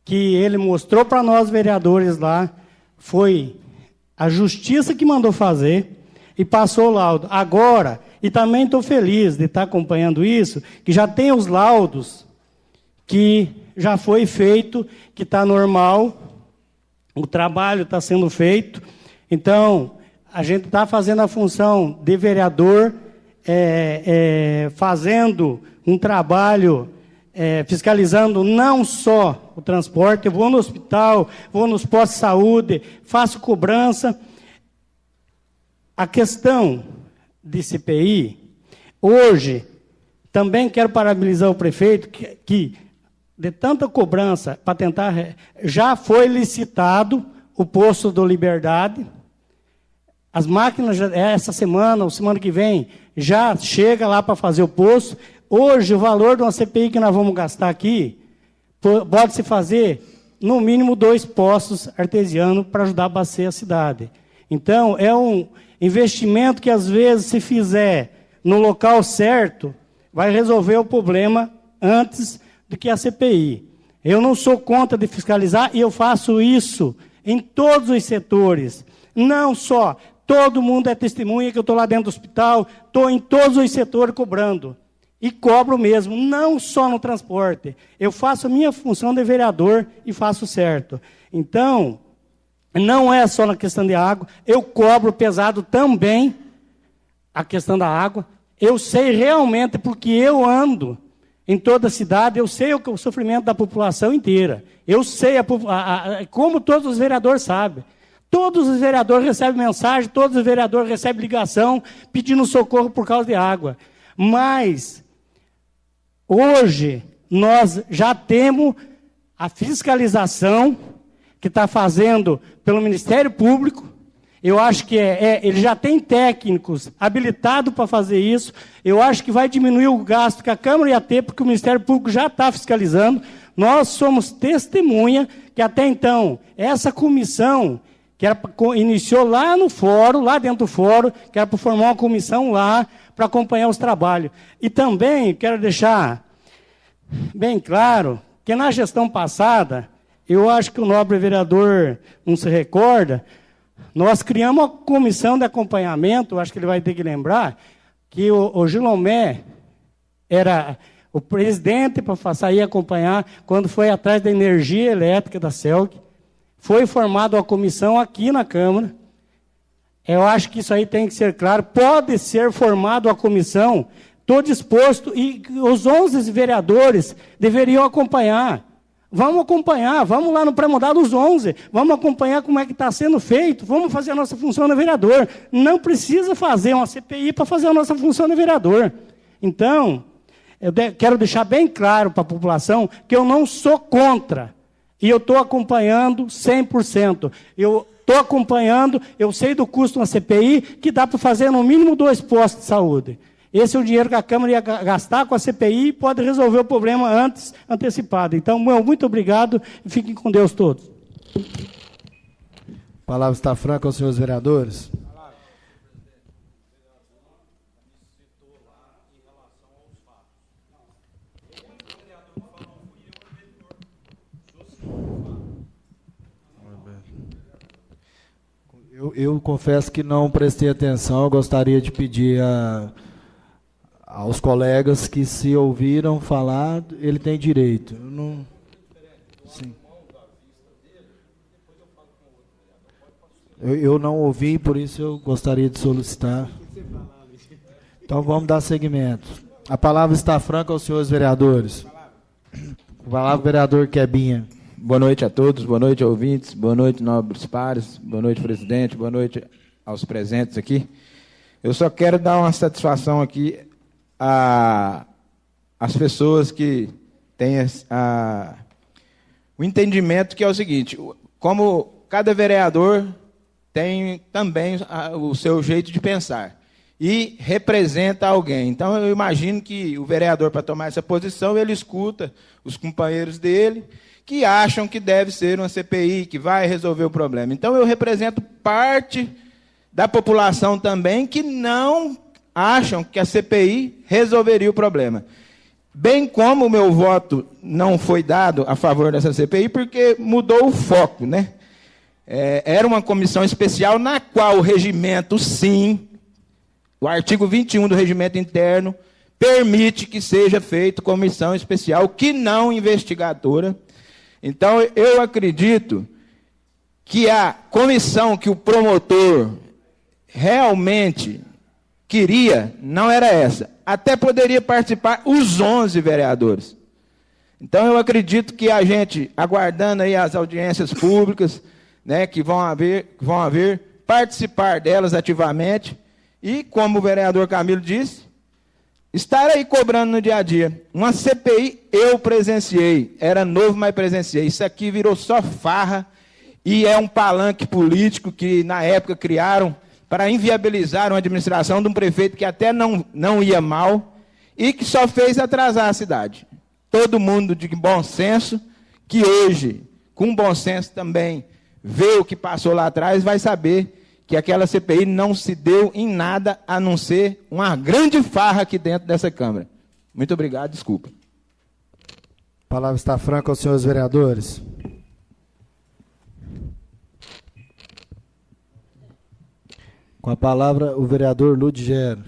que ele mostrou para nós, vereadores, lá, foi a justiça que mandou fazer e passou o laudo. Agora, e também estou feliz de estar acompanhando isso, que já tem os laudos que já foi feito, que está normal, o trabalho está sendo feito. Então, a gente está fazendo a função de vereador, fazendo um trabalho, fiscalizando não só o transporte, eu vou no hospital, vou nos postos de saúde, faço cobrança. A questão de CPI, hoje, também quero parabenizar o prefeito, que de tanta cobrança, para tentar, já foi licitado o posto do Liberdade. As máquinas, essa semana, ou semana que vem, já chega lá para fazer o posto. Hoje, o valor de uma CPI que nós vamos gastar aqui, pode-se fazer, no mínimo, 2 postos artesianos para ajudar a abastecer a cidade. Então, é um investimento que, às vezes, se fizer no local certo, vai resolver o problema antes do que a CPI. Eu não sou contra de fiscalizar, e eu faço isso em todos os setores. Não só, todo mundo é testemunha que eu estou lá dentro do hospital, estou em todos os setores cobrando. E cobro mesmo, não só no transporte. Eu faço a minha função de vereador e faço certo. Então, não é só na questão de água, eu cobro pesado também a questão da água. Eu sei realmente, porque eu ando em toda a cidade, eu sei o sofrimento da população inteira. Eu sei, como todos os vereadores sabem. Todos os vereadores recebem mensagem, todos os vereadores recebem ligação pedindo socorro por causa de água. Mas, hoje, nós já temos a fiscalização que está fazendo pelo Ministério Público. Eu acho que ele já tem técnicos habilitados para fazer isso. Eu acho que vai diminuir o gasto que a Câmara ia ter, porque o Ministério Público já está fiscalizando. Nós somos testemunha que até então, essa comissão, que iniciou lá no fórum, lá dentro do fórum, que era para formar uma comissão lá, para acompanhar os trabalhos. E também quero deixar bem claro que na gestão passada, eu acho que o nobre vereador não se recorda, nós criamos uma comissão de acompanhamento, acho que ele vai ter que lembrar, que o Gilomé era o presidente para sair acompanhar, quando foi atrás da energia elétrica da CELG. Foi formada uma comissão aqui na Câmara. Eu acho que isso aí tem que ser claro. Pode ser formada uma comissão, estou disposto, e os 11 vereadores deveriam acompanhar. Vamos acompanhar, vamos lá no pré-mudado os 11, vamos acompanhar como é que está sendo feito, vamos fazer a nossa função de vereador. Não precisa fazer uma CPI para fazer a nossa função de vereador. Então, eu quero deixar bem claro para a população que eu não sou contra, e eu estou acompanhando 100%. Eu estou acompanhando, eu sei do custo de uma CPI, que dá para fazer no mínimo 2 postos de saúde. Esse é o dinheiro que a Câmara ia gastar com a CPI e pode resolver o problema antes, antecipado. Então, muito obrigado e fiquem com Deus todos. A palavra está franca aos senhores vereadores. Eu confesso que não prestei atenção, eu gostaria de pedir aos colegas que, se ouviram falar, ele tem direito. Sim. Eu não ouvi, por isso eu gostaria de solicitar. Então vamos dar seguimento. A palavra está franca aos senhores vereadores. A palavra, vereador Quebinha. Boa noite a todos, boa noite, ouvintes, boa noite, nobres pares, boa noite, presidente, boa noite aos presentes aqui. Eu só quero dar uma satisfação aqui às pessoas que têm o entendimento que é o seguinte, como cada vereador tem também o seu jeito de pensar e representa alguém. Então, eu imagino que o vereador, para tomar essa posição, ele escuta os companheiros dele que acham que deve ser uma CPI, que vai resolver o problema. Então, eu represento parte da população também que não acham que a CPI resolveria o problema. Bem como o meu voto não foi dado a favor dessa CPI, porque mudou o foco, né? Era uma comissão especial na qual o regimento, sim, o artigo 21 do regimento interno, permite que seja feita comissão especial, que não investigadora. Então, eu acredito que a comissão que o promotor realmente queria não era essa. Até poderia participar os 11 vereadores. Então, eu acredito que a gente, aguardando aí as audiências públicas, né, que vão haver, participar delas ativamente, e, como o vereador Camilo disse, estar aí cobrando no dia a dia. Uma CPI eu presenciei, era novo, mas presenciei. Isso aqui virou só farra, e é um palanque político que, na época, criaram para inviabilizar uma administração de um prefeito que até não ia mal, e que só fez atrasar a cidade. Todo mundo de bom senso, que hoje, com bom senso também, vê o que passou lá atrás, vai saber que aquela CPI não se deu em nada, a não ser uma grande farra aqui dentro dessa Câmara. Muito obrigado, desculpa. A palavra está franca aos senhores vereadores. Com a palavra, o vereador Ludigero.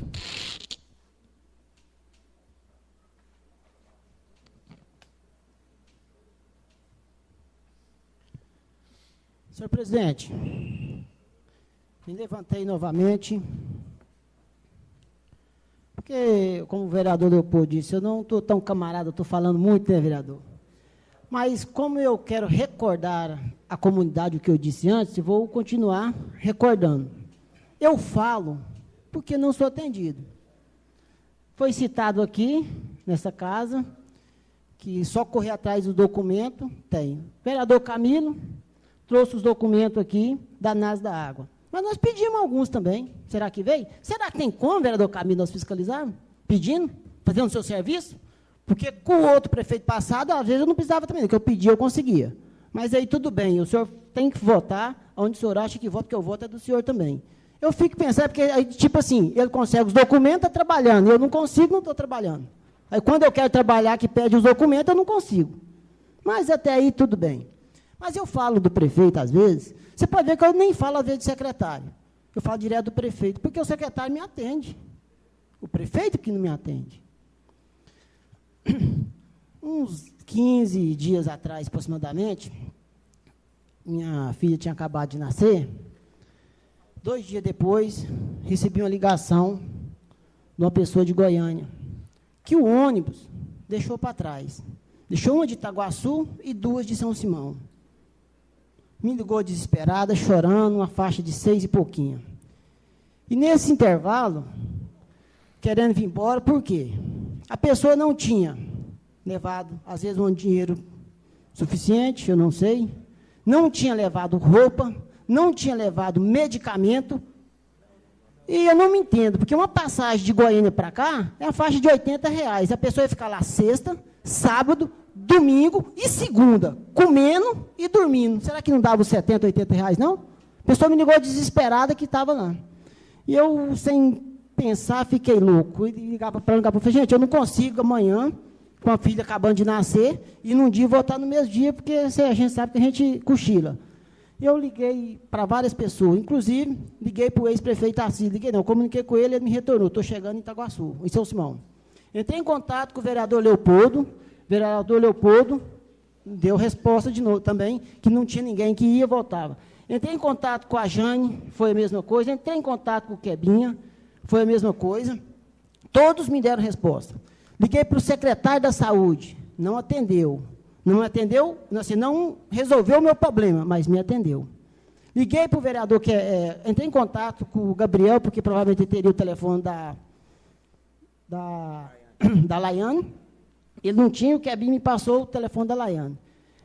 Senhor presidente, me levantei novamente, porque, como o vereador Leopoldo disse, eu não estou tão camarada, estou falando muito, né, vereador? Mas, como eu quero recordar a comunidade o que eu disse antes, eu vou continuar recordando. Eu falo porque não sou atendido. Foi citado aqui, nessa casa, que só correr atrás do documento, tem. Vereador Camilo trouxe os documentos aqui da NAS da Água. Mas nós pedimos alguns também. Será que veio? Será que tem como, vereador Camilo, nós fiscalizarmos? Pedindo? Fazendo o seu serviço? Porque com o outro prefeito passado, às vezes eu não precisava também, o que eu pedia eu conseguia. Mas aí tudo bem, o senhor tem que votar onde o senhor acha que vota, porque o voto é do senhor também. Eu fico pensando, porque, aí, tipo assim, ele consegue os documentos, está trabalhando, eu não consigo, não estou trabalhando. Aí, quando eu quero trabalhar, que pede os documentos, eu não consigo. Mas até aí, tudo bem. Mas eu falo do prefeito, às vezes, você pode ver que eu nem falo, às vezes, de secretário. Eu falo direto do prefeito, porque o secretário me atende. O prefeito que não me atende. Uns 15 dias atrás, aproximadamente, minha filha tinha acabado de nascer. 2 dias depois, recebi uma ligação de uma pessoa de Goiânia, que o ônibus deixou para trás. Deixou uma de Itaguaçu e 2 de São Simão. Me ligou desesperada, chorando, uma faixa de 6 e pouquinho. E nesse intervalo, querendo vir embora, por quê? A pessoa não tinha levado, às vezes, um dinheiro suficiente, eu não sei, não tinha levado roupa, não tinha levado medicamento, e eu não me entendo, porque uma passagem de Goiânia para cá é a faixa de R$80. A pessoa ia ficar lá sexta, sábado, domingo e segunda, comendo e dormindo. Será que não dava os R$70, R$80, não? A pessoa me ligou desesperada que estava lá. E eu, sem pensar, fiquei louco. E ligava para ela, falei, gente, eu não consigo amanhã, com a filha acabando de nascer, e num dia voltar no mesmo dia, porque a gente sabe que a gente cochila. Eu liguei para várias pessoas, inclusive, liguei para o ex-prefeito Assis, comuniquei com ele, ele me retornou, estou chegando em Itaguaçu, em São Simão. Entrei em contato com o vereador Leopoldo deu resposta de novo também, que não tinha ninguém que ia e voltava. Entrei em contato com a Jane, foi a mesma coisa, entrei em contato com o Quebinha, foi a mesma coisa, todos me deram resposta. Liguei para o secretário da Saúde, não atendeu, assim, não resolveu o meu problema, mas me atendeu. Liguei para o vereador, entrei em contato com o Gabriel, porque provavelmente ele teria o telefone da Laiane. Ele não tinha, o Kebinho me passou o telefone da Laiane.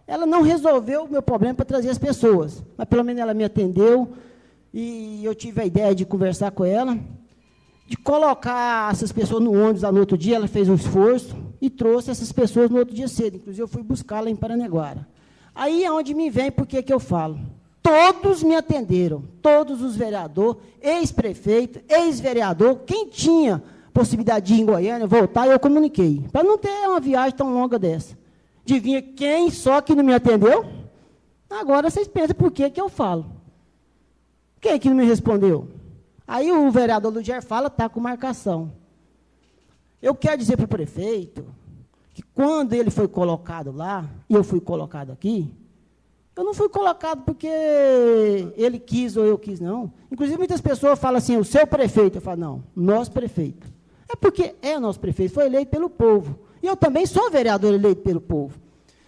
Ela não resolveu o meu problema para trazer as pessoas, mas pelo menos ela me atendeu, e eu tive a ideia de conversar com ela, de colocar essas pessoas no ônibus lá no outro dia. Ela fez um esforço e trouxe essas pessoas no outro dia cedo. Inclusive, eu fui buscá-la em Paranaguara. Aí é onde me vem, porque que eu falo. Todos me atenderam, todos os vereadores, ex-prefeito, ex-vereador, quem tinha possibilidade de ir em Goiânia, voltar, eu comuniquei, para não ter uma viagem tão longa dessa. Adivinha quem só que não me atendeu? Agora vocês pensam por que eu falo. Quem que não me respondeu? Aí o vereador Ludier fala, está com marcação. Eu quero dizer para o prefeito que quando ele foi colocado lá, e eu fui colocado aqui, eu não fui colocado porque ele quis ou eu quis, não. Inclusive, muitas pessoas falam assim, o seu prefeito. Eu falo, não, nosso prefeito. É porque é o nosso prefeito, foi eleito pelo povo. E eu também sou vereador eleito pelo povo.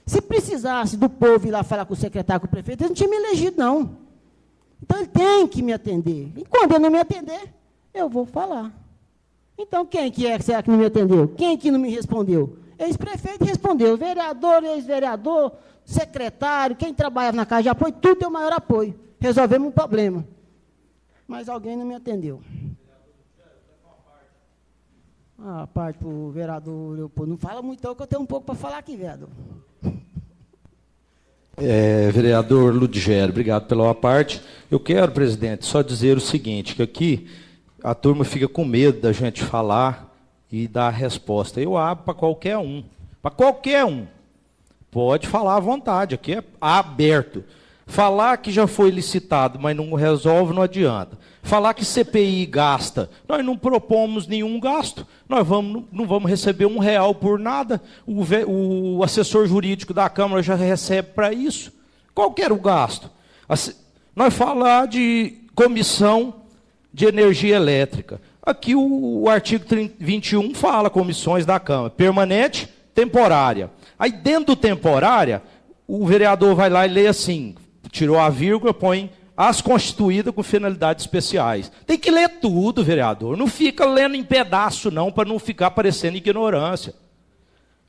Se precisasse do povo ir lá falar com o secretário, com o prefeito, ele não tinha me elegido, não. Então, ele tem que me atender. E quando ele não me atender, eu vou falar. Então, quem que será que não me atendeu? Quem que não me respondeu? Ex-prefeito respondeu. Vereador, ex-vereador, secretário, quem trabalhava na casa de apoio, tudo deu maior apoio. Resolvemos um problema. Mas alguém não me atendeu. A parte para o vereador Leopoldo. Não fala muito, não, que eu tenho um pouco para falar aqui, vereador. Vereador Ludigério, obrigado pela parte. Eu quero, presidente, só dizer o seguinte, que aqui a turma fica com medo da gente falar e dar a resposta. Eu abro para qualquer um. Para qualquer um. Pode falar à vontade, aqui é aberto. Falar que já foi licitado, mas não resolve, não adianta. Falar que CPI gasta, nós não propomos nenhum gasto, nós não vamos receber R$1 por nada, o assessor jurídico da Câmara já recebe para isso. Qual que era o gasto? Nós falar de comissão de energia elétrica. Aqui o artigo 21 fala comissões da Câmara, permanente, temporária. Aí dentro do temporária, o vereador vai lá e lê assim, tirou a vírgula, põe as constituídas com finalidades especiais. Tem que ler tudo, vereador. Não fica lendo em pedaço, não, para não ficar parecendo ignorância.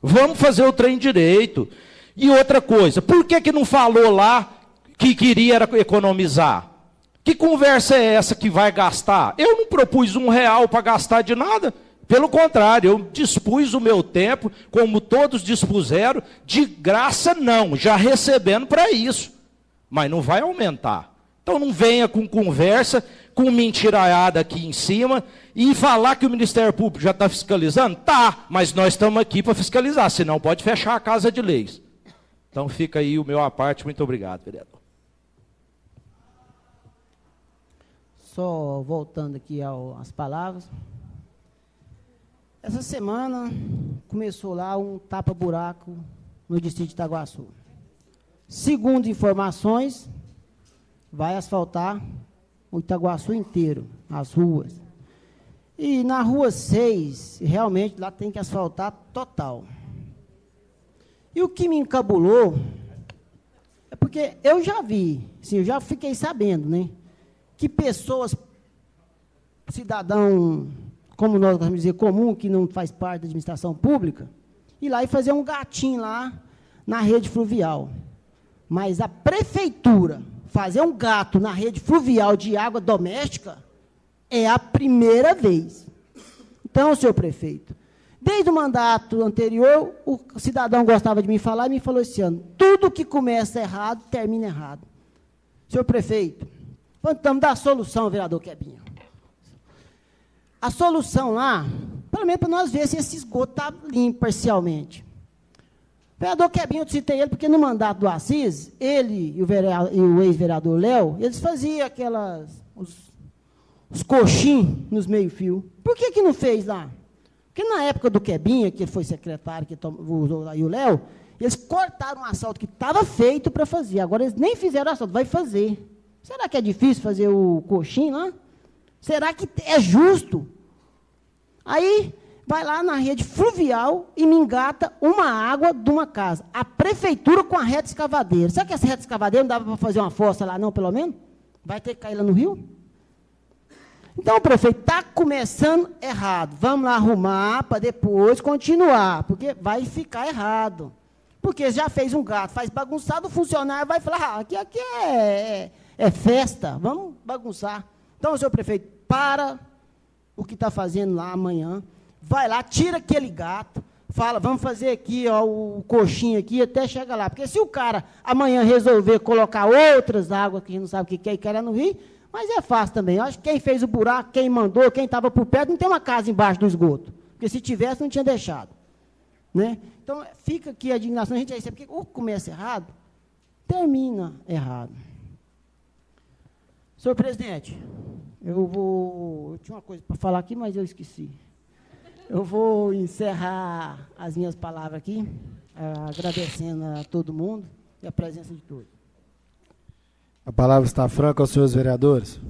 Vamos fazer o trem direito. E outra coisa, por que não falou lá que queria economizar? Que conversa é essa que vai gastar? Eu não propus R$1 para gastar de nada. Pelo contrário, eu dispus o meu tempo, como todos dispuseram, de graça não, já recebendo para isso. Mas não vai aumentar. Então não venha com conversa, com mentiraiada aqui em cima, e falar que o Ministério Público já está fiscalizando? Tá, mas nós estamos aqui para fiscalizar, senão pode fechar a Casa de Leis. Então fica aí o meu à parte, muito obrigado, vereador. Só voltando aqui às palavras. Essa semana começou lá um tapa-buraco no distrito de Itaguaçu. Segundo informações, vai asfaltar o Itaguaçu inteiro, as ruas. E na rua 6, realmente lá tem que asfaltar total. E o que me encabulou é porque eu já vi, assim, eu já fiquei sabendo, né, que pessoas, cidadão, como nós vamos dizer, comum, que não faz parte da administração pública, ir lá e fazer um gatinho lá na rede fluvial. Mas a prefeitura fazer um gato na rede fluvial de água doméstica é a primeira vez. Então, senhor prefeito, desde o mandato anterior, o cidadão gostava de me falar e me falou esse ano, tudo que começa errado, termina errado. Senhor prefeito, vamos dar a solução, vereador Kebinho. A solução lá, pelo menos para nós ver se esse esgoto está limpo parcialmente. O vereador Kebinho, eu citei ele porque no mandato do Assis, ele e o ex-vereador Léo, eles faziam os coxins nos meio-fio. Por que não fez lá? Porque na época do Kebinho, que foi secretário, que usou lá, e o Léo, eles cortaram um asfalto que estava feito para fazer. Agora eles nem fizeram asfalto, vai fazer. Será que é difícil fazer o coxim lá? Será que é justo? Aí, vai lá na rede fluvial e me engata uma água de uma casa. A prefeitura com a reta escavadeira. Será que essa reta escavadeira não dava para fazer uma fossa lá, não, pelo menos? Vai ter que cair lá no rio? Então, prefeito, está começando errado. Vamos lá arrumar para depois continuar, porque vai ficar errado. Porque já fez um gato, faz bagunçado, o funcionário vai falar, aqui é festa, vamos bagunçar. Então, senhor prefeito, para o que está fazendo lá amanhã, vai lá, tira aquele gato, fala, vamos fazer aqui, ó, o coxinho aqui, até chegar lá. Porque se o cara amanhã resolver colocar outras águas, que a gente não sabe o que é e quer no rio, mas é fácil também. Eu acho que quem fez o buraco, quem mandou, quem estava por perto, não tem uma casa embaixo do esgoto. Porque se tivesse, não tinha deixado. Né? Então, fica aqui a indignação, a gente recebe, porque o começa errado, termina errado. Senhor presidente, eu tinha uma coisa para falar aqui, mas eu esqueci. Eu vou encerrar as minhas palavras aqui, agradecendo a todo mundo e a presença de todos. A palavra está franca aos senhores vereadores.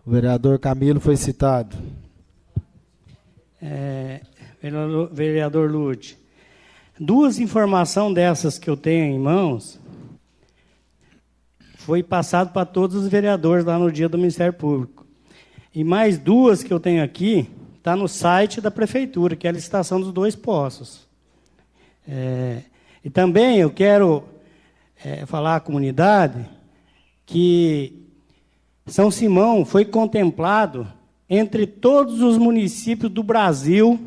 O vereador Camilo foi citado. Vereador Lude, duas informações dessas que eu tenho em mãos foi passado para todos os vereadores lá no dia do Ministério Público. E mais duas que eu tenho aqui, está no site da Prefeitura, que é a licitação dos 2 poços. E também eu quero falar à comunidade que São Simão foi contemplado entre todos os municípios do Brasil.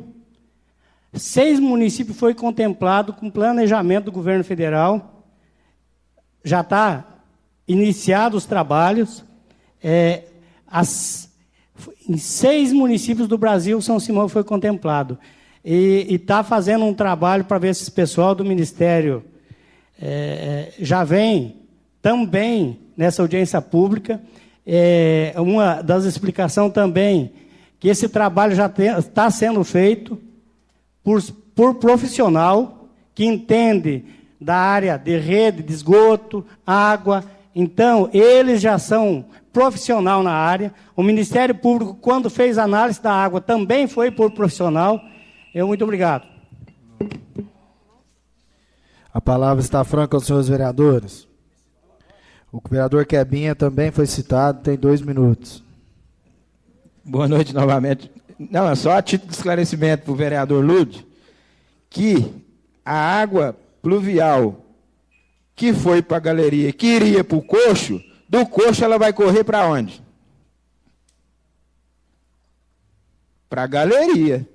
6 municípios foi contemplado com planejamento do governo federal. Já está iniciado os trabalhos. Em 6 municípios do Brasil, São Simão foi contemplado. E está fazendo um trabalho para ver se esse pessoal do Ministério já vem também nessa audiência pública. Uma das explicações também, que esse trabalho já está sendo feito por profissional que entende da área de rede, de esgoto, água. Então, eles já são profissional na área. O Ministério Público, quando fez a análise da água, também foi por profissional. Muito obrigado. A palavra está franca aos senhores vereadores. O vereador Quebinha também foi citado, tem 2 minutos. Boa noite novamente. Não, é só a título de esclarecimento para o vereador Lude, que a água pluvial que foi para a galeria, que iria para o coxo, do coxo ela vai correr para onde? Para a galeria.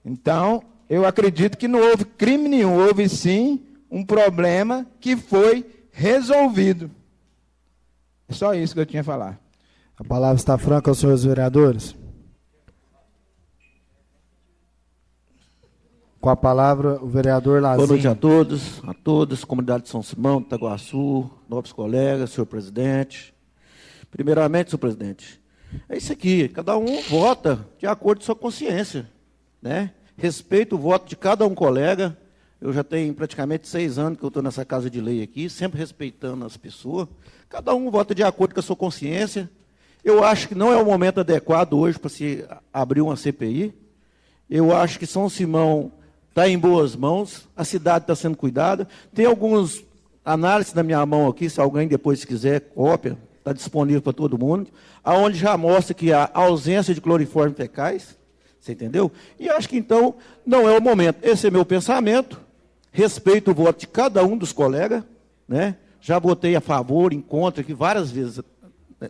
Então, eu acredito que não houve crime nenhum, houve sim um problema que foi resolvido. É só isso que eu tinha a falar. A palavra está franca aos senhores vereadores. Com a palavra, o vereador Lazinho. Boa noite a todos, comunidade de São Simão, Itaguaçu, nobres colegas, senhor presidente. Primeiramente, senhor presidente, é isso aqui, cada um vota de acordo com sua consciência, né? Respeito o voto de cada um colega. Eu já tenho praticamente 6 anos que eu estou nessa casa de lei aqui, sempre respeitando as pessoas. Cada um vota de acordo com a sua consciência. Eu acho que não é o momento adequado hoje para se abrir uma CPI. Eu acho que São Simão está em boas mãos, a cidade está sendo cuidada. Tem algumas análises na minha mão aqui, se alguém depois quiser, cópia, está disponível para todo mundo, aonde já mostra que há ausência de cloriformes fecais, você entendeu? E acho que então não é o momento. Esse é meu pensamento, respeito o voto de cada um dos colegas, né? Já votei a favor, em contra, aqui várias vezes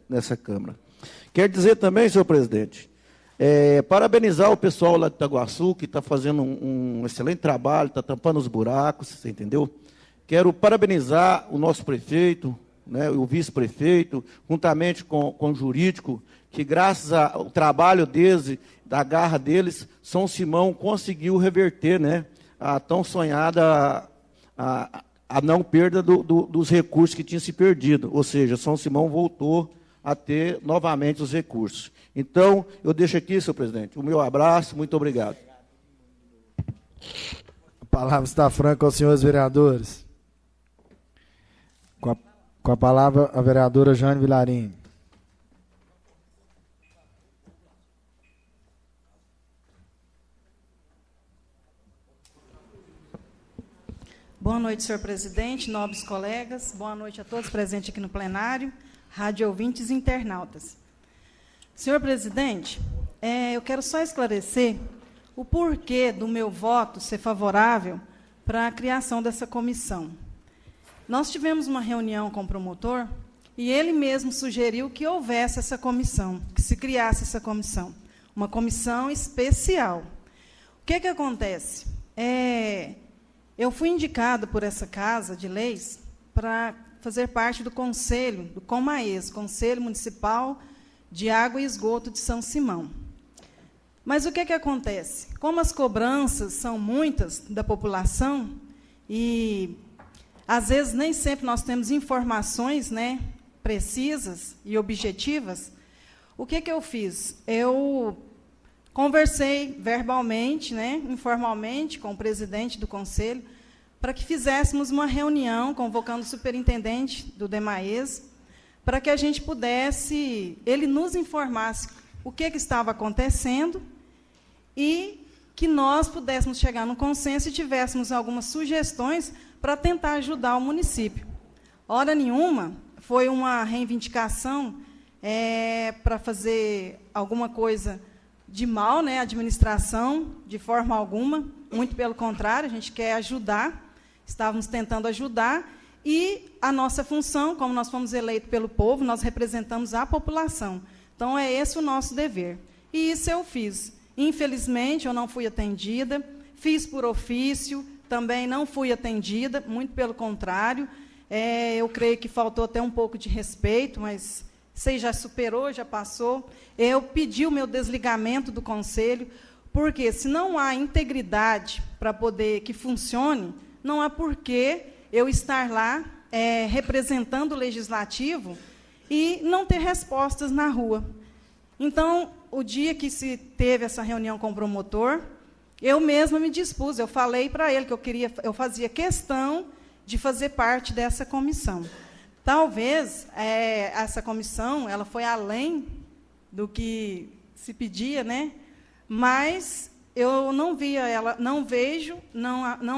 nessa Câmara. Quer dizer também, senhor presidente, parabenizar o pessoal lá de Itaguaçu, que está fazendo um excelente trabalho, está tampando os buracos, você entendeu? Quero parabenizar o nosso prefeito, né, o vice-prefeito, juntamente com o jurídico, que graças ao trabalho deles, da garra deles, São Simão conseguiu reverter, né, a tão sonhada a não perda dos recursos que tinha se perdido. Ou seja, São Simão voltou a ter novamente os recursos. Então, eu deixo aqui, senhor presidente, o meu abraço, muito obrigado. A palavra está franca aos senhores vereadores. Com a palavra, a vereadora Jane Vilarim. Boa noite, senhor presidente, nobres colegas. Boa noite a todos presentes aqui no plenário, rádio ouvintes e internautas. Senhor presidente, eu quero só esclarecer o porquê do meu voto ser favorável para a criação dessa comissão. Nós tivemos uma reunião com o promotor e ele mesmo sugeriu que houvesse essa comissão, que se criasse essa comissão, uma comissão especial. O que acontece? Eu fui indicado por essa Casa de Leis para fazer parte do conselho, do COMAES, Conselho Municipal de Água e Esgoto de São Simão. Mas o que acontece? Como as cobranças são muitas da população, e às vezes nem sempre nós temos informações, né, precisas e objetivas, o que eu fiz? Eu conversei verbalmente, né, informalmente, com o presidente do conselho, para que fizéssemos uma reunião, convocando o superintendente do DEMAES, para que a gente pudesse, ele nos informasse o que estava acontecendo e que nós pudéssemos chegar num consenso e tivéssemos algumas sugestões para tentar ajudar o município. Hora nenhuma foi uma reivindicação para fazer alguma coisa de mal, né, à administração, de forma alguma, muito pelo contrário, a gente quer ajudar, estávamos tentando ajudar, e a nossa função, como nós fomos eleitos pelo povo, nós representamos a população. Então, é esse o nosso dever. E isso eu fiz. Infelizmente, eu não fui atendida, fiz por ofício, também não fui atendida, muito pelo contrário. Eu creio que faltou até um pouco de respeito, mas você já superou, já passou. Eu pedi o meu desligamento do conselho, porque se não há integridade para poder que funcione, não há porquê eu estar lá representando o legislativo e não ter respostas na rua. Então, o dia que se teve essa reunião com o promotor, eu mesma me dispus, eu falei para ele que eu fazia questão de fazer parte dessa comissão. Talvez essa comissão ela foi além do que se pedia, né? Mas eu não via ela, não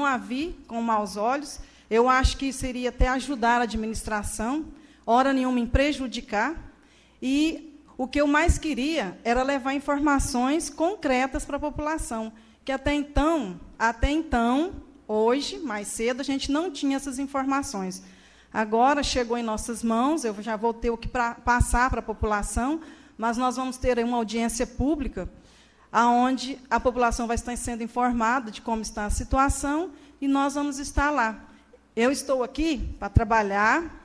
a vi com maus olhos. Eu acho que seria até ajudar a administração, hora nenhuma em prejudicar. E o que eu mais queria era levar informações concretas para a população, que até então, hoje, mais cedo, a gente não tinha essas informações. Agora chegou em nossas mãos, eu já vou ter o que passar para a população, mas nós vamos ter uma audiência pública, onde a população vai estar sendo informada de como está a situação, e nós vamos estar lá. Eu estou aqui para trabalhar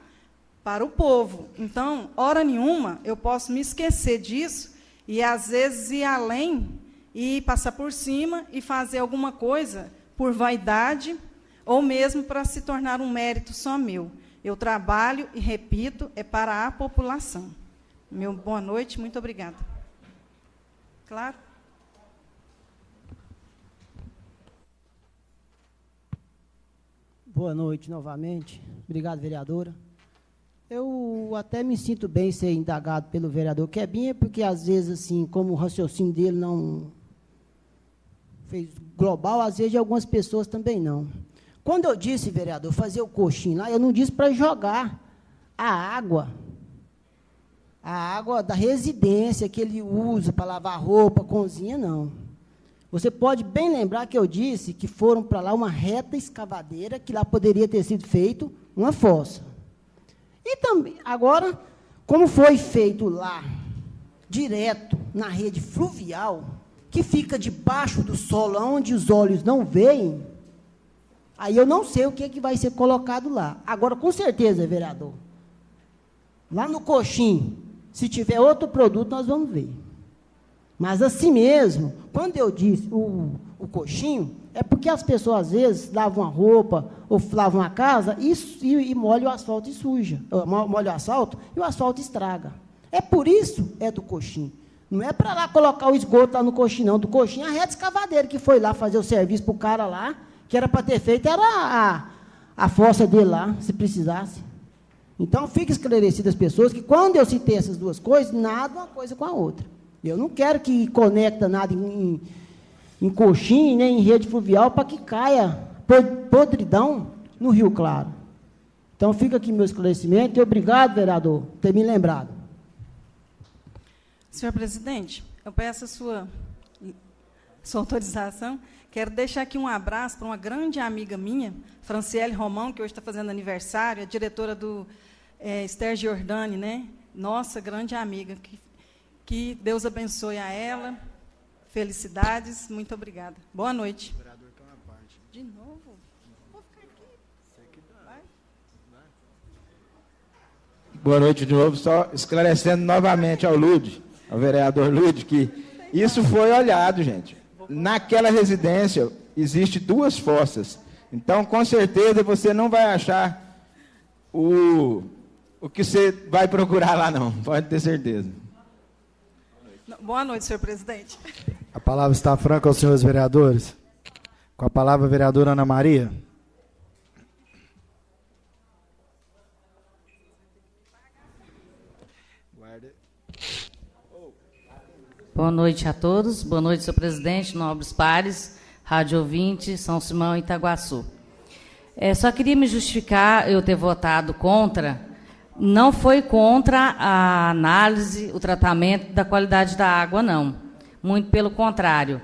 para o povo. Então, hora nenhuma, eu posso me esquecer disso e, às vezes, ir além e passar por cima e fazer alguma coisa por vaidade ou mesmo para se tornar um mérito só meu. Eu trabalho e, repito, para a população. Boa noite, muito obrigada. Claro? Boa noite, novamente. Obrigado, vereadora. Eu até me sinto bem ser indagado pelo vereador Quebinha, porque, às vezes, assim, como o raciocínio dele não fez global, às vezes, de algumas pessoas também não. Quando eu disse, vereador, fazer o coxinho lá, eu não disse para jogar a água da residência que ele usa para lavar roupa, cozinha, não. Você pode bem lembrar que eu disse que foram para lá uma reta escavadeira, que lá poderia ter sido feito uma fossa. E também, agora, como foi feito lá, direto na rede fluvial, que fica debaixo do solo, onde os olhos não veem, aí eu não sei o que vai ser colocado lá. Agora, com certeza, vereador, lá no coxinho, se tiver outro produto, nós vamos ver. Mas, assim mesmo, quando eu disse o coxinho, é porque as pessoas, às vezes, lavam a roupa ou lavam a casa e molham o asfalto e suja. Molham o asfalto e o asfalto estraga. É por isso do coxinho. Não é para lá colocar o esgoto lá no coxinho, não. Do coxinho, a reta escavadeira que foi lá fazer o serviço para o cara lá, que era para ter feito, era a fossa dele lá, se precisasse. Então, fica esclarecido as pessoas que, quando eu citei essas duas coisas, nada uma coisa com a outra. Eu não quero que conecta nada em coxinha, nem em rede fluvial, para que caia podridão no Rio Claro. Então, fica aqui meu esclarecimento e obrigado, vereador, por ter me lembrado. Senhor presidente, eu peço a sua autorização. Quero deixar aqui um abraço para uma grande amiga minha, Franciele Romão, que hoje está fazendo aniversário, a diretora do Esther Giordani, né? Nossa grande amiga. Que Deus abençoe a ela. Felicidades. Muito obrigada. Boa noite. De novo? Vou ficar aqui. Vai. Boa noite de novo. Só esclarecendo novamente ao vereador Lude, que isso foi olhado, gente. Naquela residência, existe 2 fossas. Então, com certeza, você não vai achar o que você vai procurar lá, não. Pode ter certeza. Boa noite, senhor presidente. A palavra está franca aos senhores vereadores. Com a palavra, a vereadora Ana Maria. Boa noite a todos. Boa noite, senhor presidente, nobres pares, rádio ouvinte, São Simão e Itaguaçu. Só queria me justificar eu ter votado contra. Não foi contra a análise, o tratamento da qualidade da água, não. Muito pelo contrário.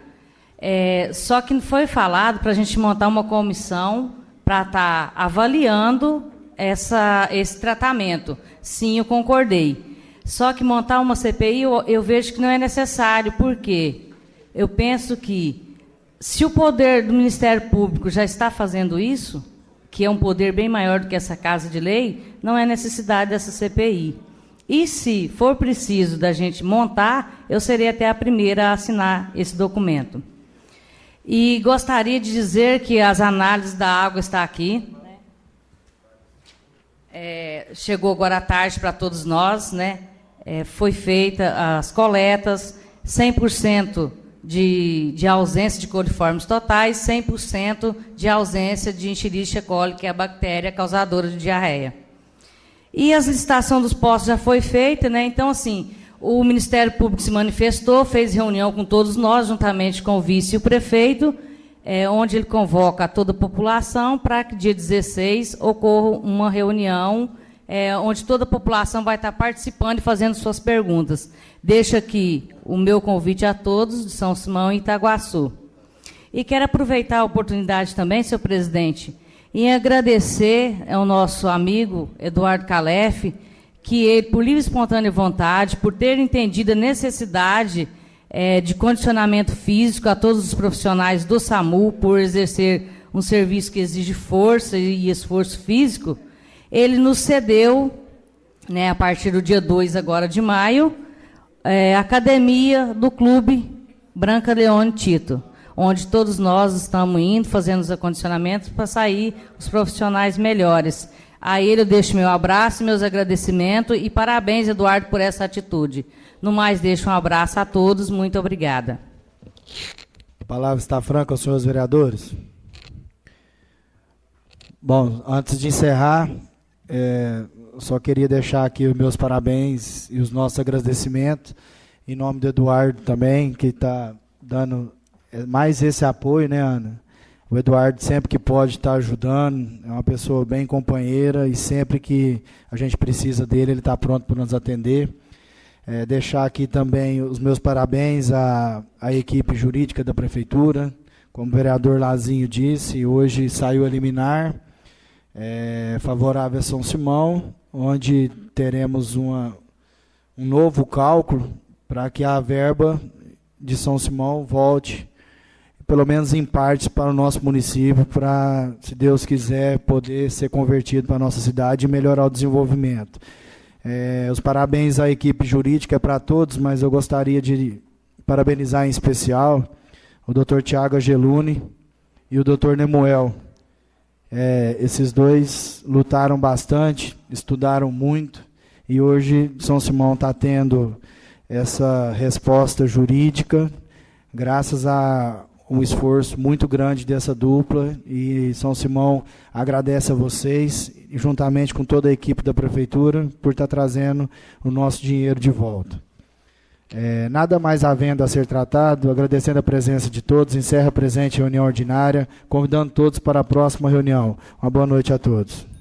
Só que foi falado para a gente montar uma comissão para estar avaliando esse tratamento. Sim, eu concordei. Só que montar uma CPI eu vejo que não é necessário, porque eu penso que, se o poder do Ministério Público já está fazendo isso, que é um poder bem maior do que essa Casa de Lei, não é necessidade dessa CPI. E, se for preciso da gente montar, eu serei até a primeira a assinar esse documento. E gostaria de dizer que as análises da água estão aqui. Chegou agora à tarde para todos nós, né? Foi feita as coletas, 100% de ausência de coliformes totais, 100% de ausência de Escherichia coli, que é a bactéria causadora de diarreia. E a licitação dos postos já foi feita, né? Então, assim, o Ministério Público se manifestou, fez reunião com todos nós, juntamente com o vice e o prefeito, onde ele convoca toda a população para que, dia 16, ocorra uma reunião onde toda a população vai estar participando e fazendo suas perguntas. Deixo aqui o meu convite a todos de São Simão e Itaguaçu. E quero aproveitar a oportunidade também, senhor presidente, em agradecer ao nosso amigo Eduardo Calef, que ele, por livre e espontânea vontade, por ter entendido a necessidade de condicionamento físico a todos os profissionais do SAMU, por exercer um serviço que exige força e esforço físico, ele nos cedeu, né, a partir do dia 2 agora de maio, a academia do Clube Branca Leone Tito, onde todos nós estamos indo, fazendo os acondicionamentos para sair os profissionais melhores. A ele eu deixo meu abraço, meus agradecimentos e parabéns, Eduardo, por essa atitude. No mais, deixo um abraço a todos. Muito obrigada. A palavra está franca aos senhores vereadores. Bom, antes de encerrar, só queria deixar aqui os meus parabéns e os nossos agradecimentos, em nome do Eduardo também, que está dando mais esse apoio, né, Ana? O Eduardo, sempre que pode, está ajudando, é uma pessoa bem companheira e sempre que a gente precisa dele, ele está pronto para nos atender. Deixar aqui também os meus parabéns à equipe jurídica da Prefeitura, como o vereador Lazinho disse, hoje saiu a liminar, favorável a São Simão, onde teremos um novo cálculo para que a verba de São Simão volte, pelo menos em partes, para o nosso município, para, se Deus quiser, poder ser convertido para a nossa cidade e melhorar o desenvolvimento. Os parabéns à equipe jurídica para todos, mas eu gostaria de parabenizar em especial o Dr. Tiago Angeluni e o Dr. Nemuel. Esses dois lutaram bastante, estudaram muito, e hoje São Simão está tendo essa resposta jurídica, graças a um esforço muito grande dessa dupla, e São Simão agradece a vocês, juntamente com toda a equipe da Prefeitura, por estar trazendo o nosso dinheiro de volta. Nada mais havendo a ser tratado, agradecendo a presença de todos, encerra a presente reunião ordinária, convidando todos para a próxima reunião. Uma boa noite a todos.